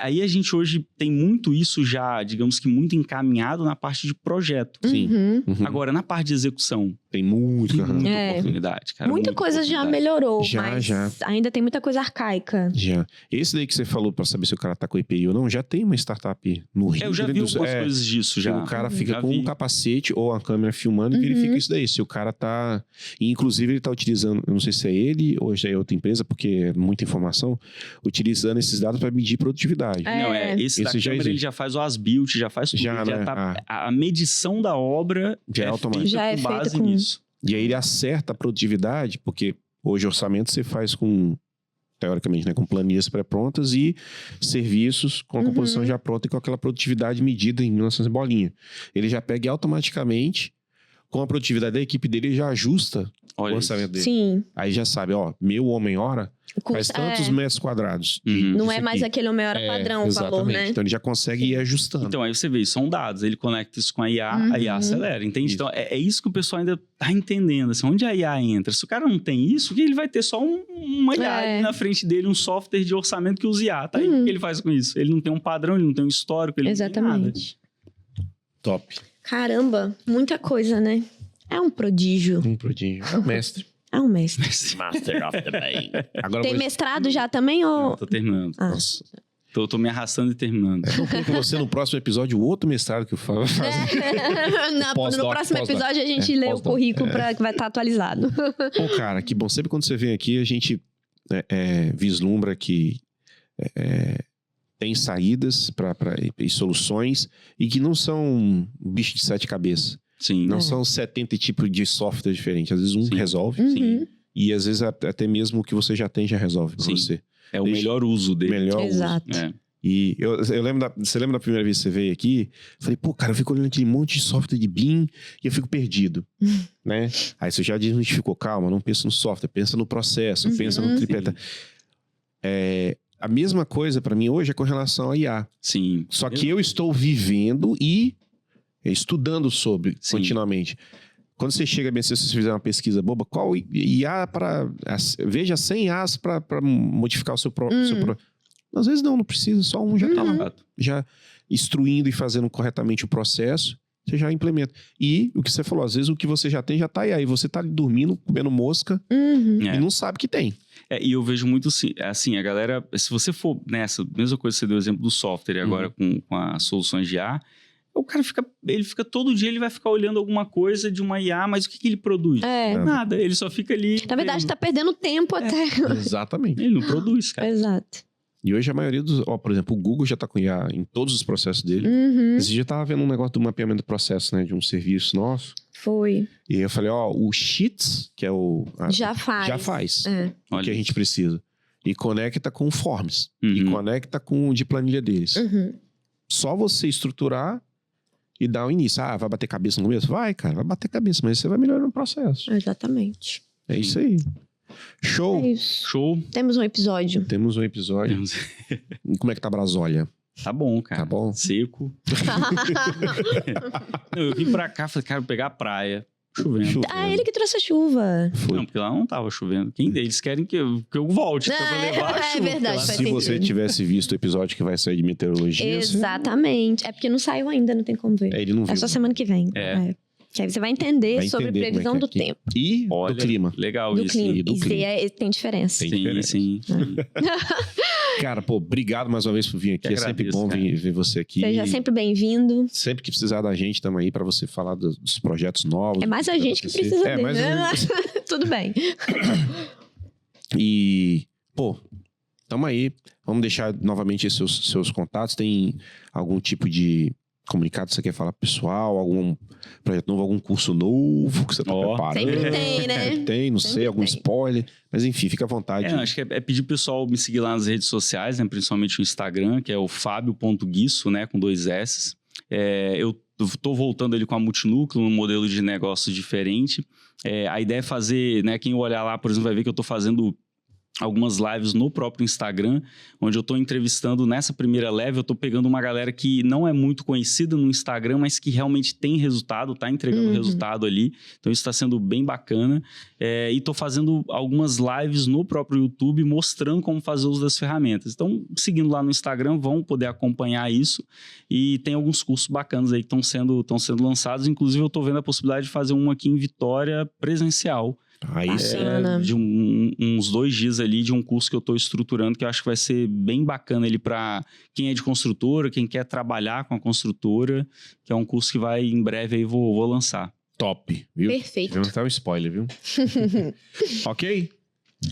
Aí a gente hoje tem muito isso já, digamos que muito encaminhado na parte de projeto. Agora, na parte de execução, tem muita oportunidade, cara. Muita coisa já melhorou, mas ainda tem muita coisa arcaica. Já. Esse daí que você falou para saber se o cara tá com EPI ou não, já tem uma startup no Rio. Eu já vi algumas coisas disso já. O cara fica com um capacete ou a câmera filmando e verifica isso daí. Se o cara tá... Inclusive, ele tá utilizando, eu não sei se é ele ou já é outra empresa, porque é muita informação, utilizando esses dados para medir produtividade. Esse da câmera, ele já faz o as-built, já faz tudo. A medição da obra já é automática. Já é com base feita nisso. E aí ele acerta a produtividade, porque hoje orçamento você faz teoricamente, né, com planilhas pré-prontas e serviços com a composição já pronta e com aquela produtividade medida em 1900 bolinha. Ele já pega e automaticamente, com a produtividade da equipe dele, ele já ajusta o orçamento dele. Sim. Aí já sabe, meu homem-hora faz tantos metros quadrados. Não é mais aquele homem-hora padrão, o valor, né? Então ele já consegue ir ajustando. Então aí você vê, são dados, ele conecta isso com a IA, a IA acelera, entende? Isso. Então é isso que o pessoal ainda tá entendendo, assim, onde a IA entra. Se o cara não tem isso, ele vai ter só uma IA ali na frente dele, um software de orçamento que usa IA, tá? E o que ele faz com isso? Ele não tem um padrão, ele não tem um histórico, ele não tem nada. Top. Caramba, muita coisa, né? É um prodígio. Um prodígio. É um mestre. É um mestre. Master of the Bay. Agora tem mestrado já também? Ou... Não, tô terminando. Nossa. Tô me arrastando e terminando. Eu vou com você no próximo episódio o outro mestrado que eu falo. No próximo episódio a gente lê o currículo que vai estar atualizado. Pô, cara, que bom. Sempre quando você vem aqui, a gente vislumbra que tem saídas e soluções e que não são bicho de 7 cabeças. Sim. Não são 70 tipos de software diferentes. Às vezes resolve. E às vezes até mesmo o que você já tem já resolve pra você. É o melhor uso dele. Exato. E eu lembro você lembra da primeira vez que você veio aqui? Eu falei, cara, eu fico olhando aquele monte de software de BIM e eu fico perdido, né? Aí você já desmistificou, calma, não pensa no software, pensa no processo, pensa no tripé. A mesma coisa para mim hoje é com relação a IA. Sim. Só que eu estou vivendo e estudando sobre continuamente. Quando você chega bem, se você fizer uma pesquisa boba, qual IA para... Veja 100 IAs para modificar o seu Às vezes não precisa, só um já tá lá. Já instruindo e fazendo corretamente o processo, você já implementa. E o que você falou, às vezes o que você já tem já tá aí você tá ali dormindo, comendo mosca e não sabe que tem. E eu vejo muito assim, a galera, se você for nessa mesma coisa que você deu o exemplo do software agora com as soluções de IA, o cara fica todo dia, ele vai ficar olhando alguma coisa de uma IA, mas o que ele produz? Nada, ele só fica ali... Na verdade, tá perdendo tempo até. Exatamente. Ele não produz, cara. Exato. E hoje a maioria dos... por exemplo, o Google já tá com IA em todos os processos dele. Esse dia eu tava vendo um negócio do mapeamento do processo, né? De um serviço nosso. Foi. E aí eu falei, o Sheets, que é o... Já faz. Já faz. É. O que a gente precisa. E conecta com o Forms. Uhum. E conecta com o de planilha deles. Só você estruturar e dar o início. Vai bater cabeça no começo? Vai, cara. Vai bater cabeça. Mas você vai melhorar no processo. Exatamente. É isso aí. Show. É isso. Show. Temos um episódio. Temos um episódio. E como é que tá Brasólia? Tá bom, cara. Tá bom? Seco. Não, eu vim pra cá, falei, cara, vou pegar a praia. Chovendo. Ele que trouxe a chuva. Foi. Não, porque lá não tava chovendo. Eles querem que eu volte. Então pra levar a chuva. É verdade. Lá... Se você tivesse visto o episódio que vai sair de meteorologia... Exatamente. É porque não saiu ainda, não tem como ver. Ele não viu. É só semana que vem. Que aí você vai entender sobre previsão do tempo. E do clima. Legal Do isso. clima. E do clima. Tem diferença. Tem diferença. Sim. Cara, obrigado mais uma vez por vir aqui. Eu sempre agradeço, bom ver você aqui. Seja sempre bem-vindo. Sempre que precisar da gente, estamos aí para você falar dos projetos novos. É mais a gente que precisa dele. Mais Tudo bem. E, tamo aí. Vamos deixar novamente aí seus contatos. Tem algum tipo de comunicado que você quer falar pro pessoal? Algum projeto novo, algum curso novo que você tá preparando? Sempre tem, né? Tem, não sei, algum spoiler. Mas enfim, fica à vontade. Acho que é pedir pro pessoal me seguir lá nas redes sociais, né? Principalmente o Instagram, que é o fabio.guisso, né? Com 2 S. Eu tô voltando ali com a Multinúcleo, num modelo de negócio diferente. A ideia é fazer, né? Quem olhar lá, por exemplo, vai ver que eu tô fazendo algumas lives no próprio Instagram, onde eu tô entrevistando nessa primeira leve, eu tô pegando uma galera que não é muito conhecida no Instagram, mas que realmente tem resultado, tá entregando resultado ali. Então isso tá sendo bem bacana. E tô fazendo algumas lives no próprio YouTube, mostrando como fazer uso das ferramentas. Então, seguindo lá no Instagram, vão poder acompanhar isso. E tem alguns cursos bacanas aí que estão sendo lançados. Inclusive, eu tô vendo a possibilidade de fazer um aqui em Vitória presencial. Aí de uns 2 dias ali de um curso que eu estou estruturando, que eu acho que vai ser bem bacana ali para quem é de construtora, quem quer trabalhar com a construtora, que é um curso que vai em breve aí vou lançar. Top, viu? Perfeito. Vamos dar um spoiler, viu? Ok?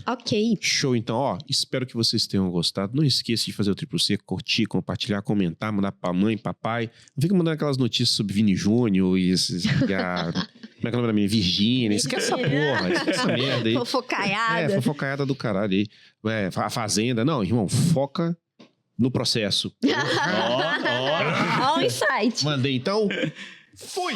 Ok. Show, então, espero que vocês tenham gostado. Não esqueça de fazer o Triplo C, curtir, compartilhar, comentar, mandar pra mãe, papai. Não fica mandando aquelas notícias sobre Vini Júnior e esses... como é que é o nome da minha? Virgínia. Esquece essa porra, esquece essa merda aí. Fofocaiada. Fofocaiada do caralho aí. A Fazenda. Não, irmão, foca no processo. Ó o insight. Mandei, então. Fui!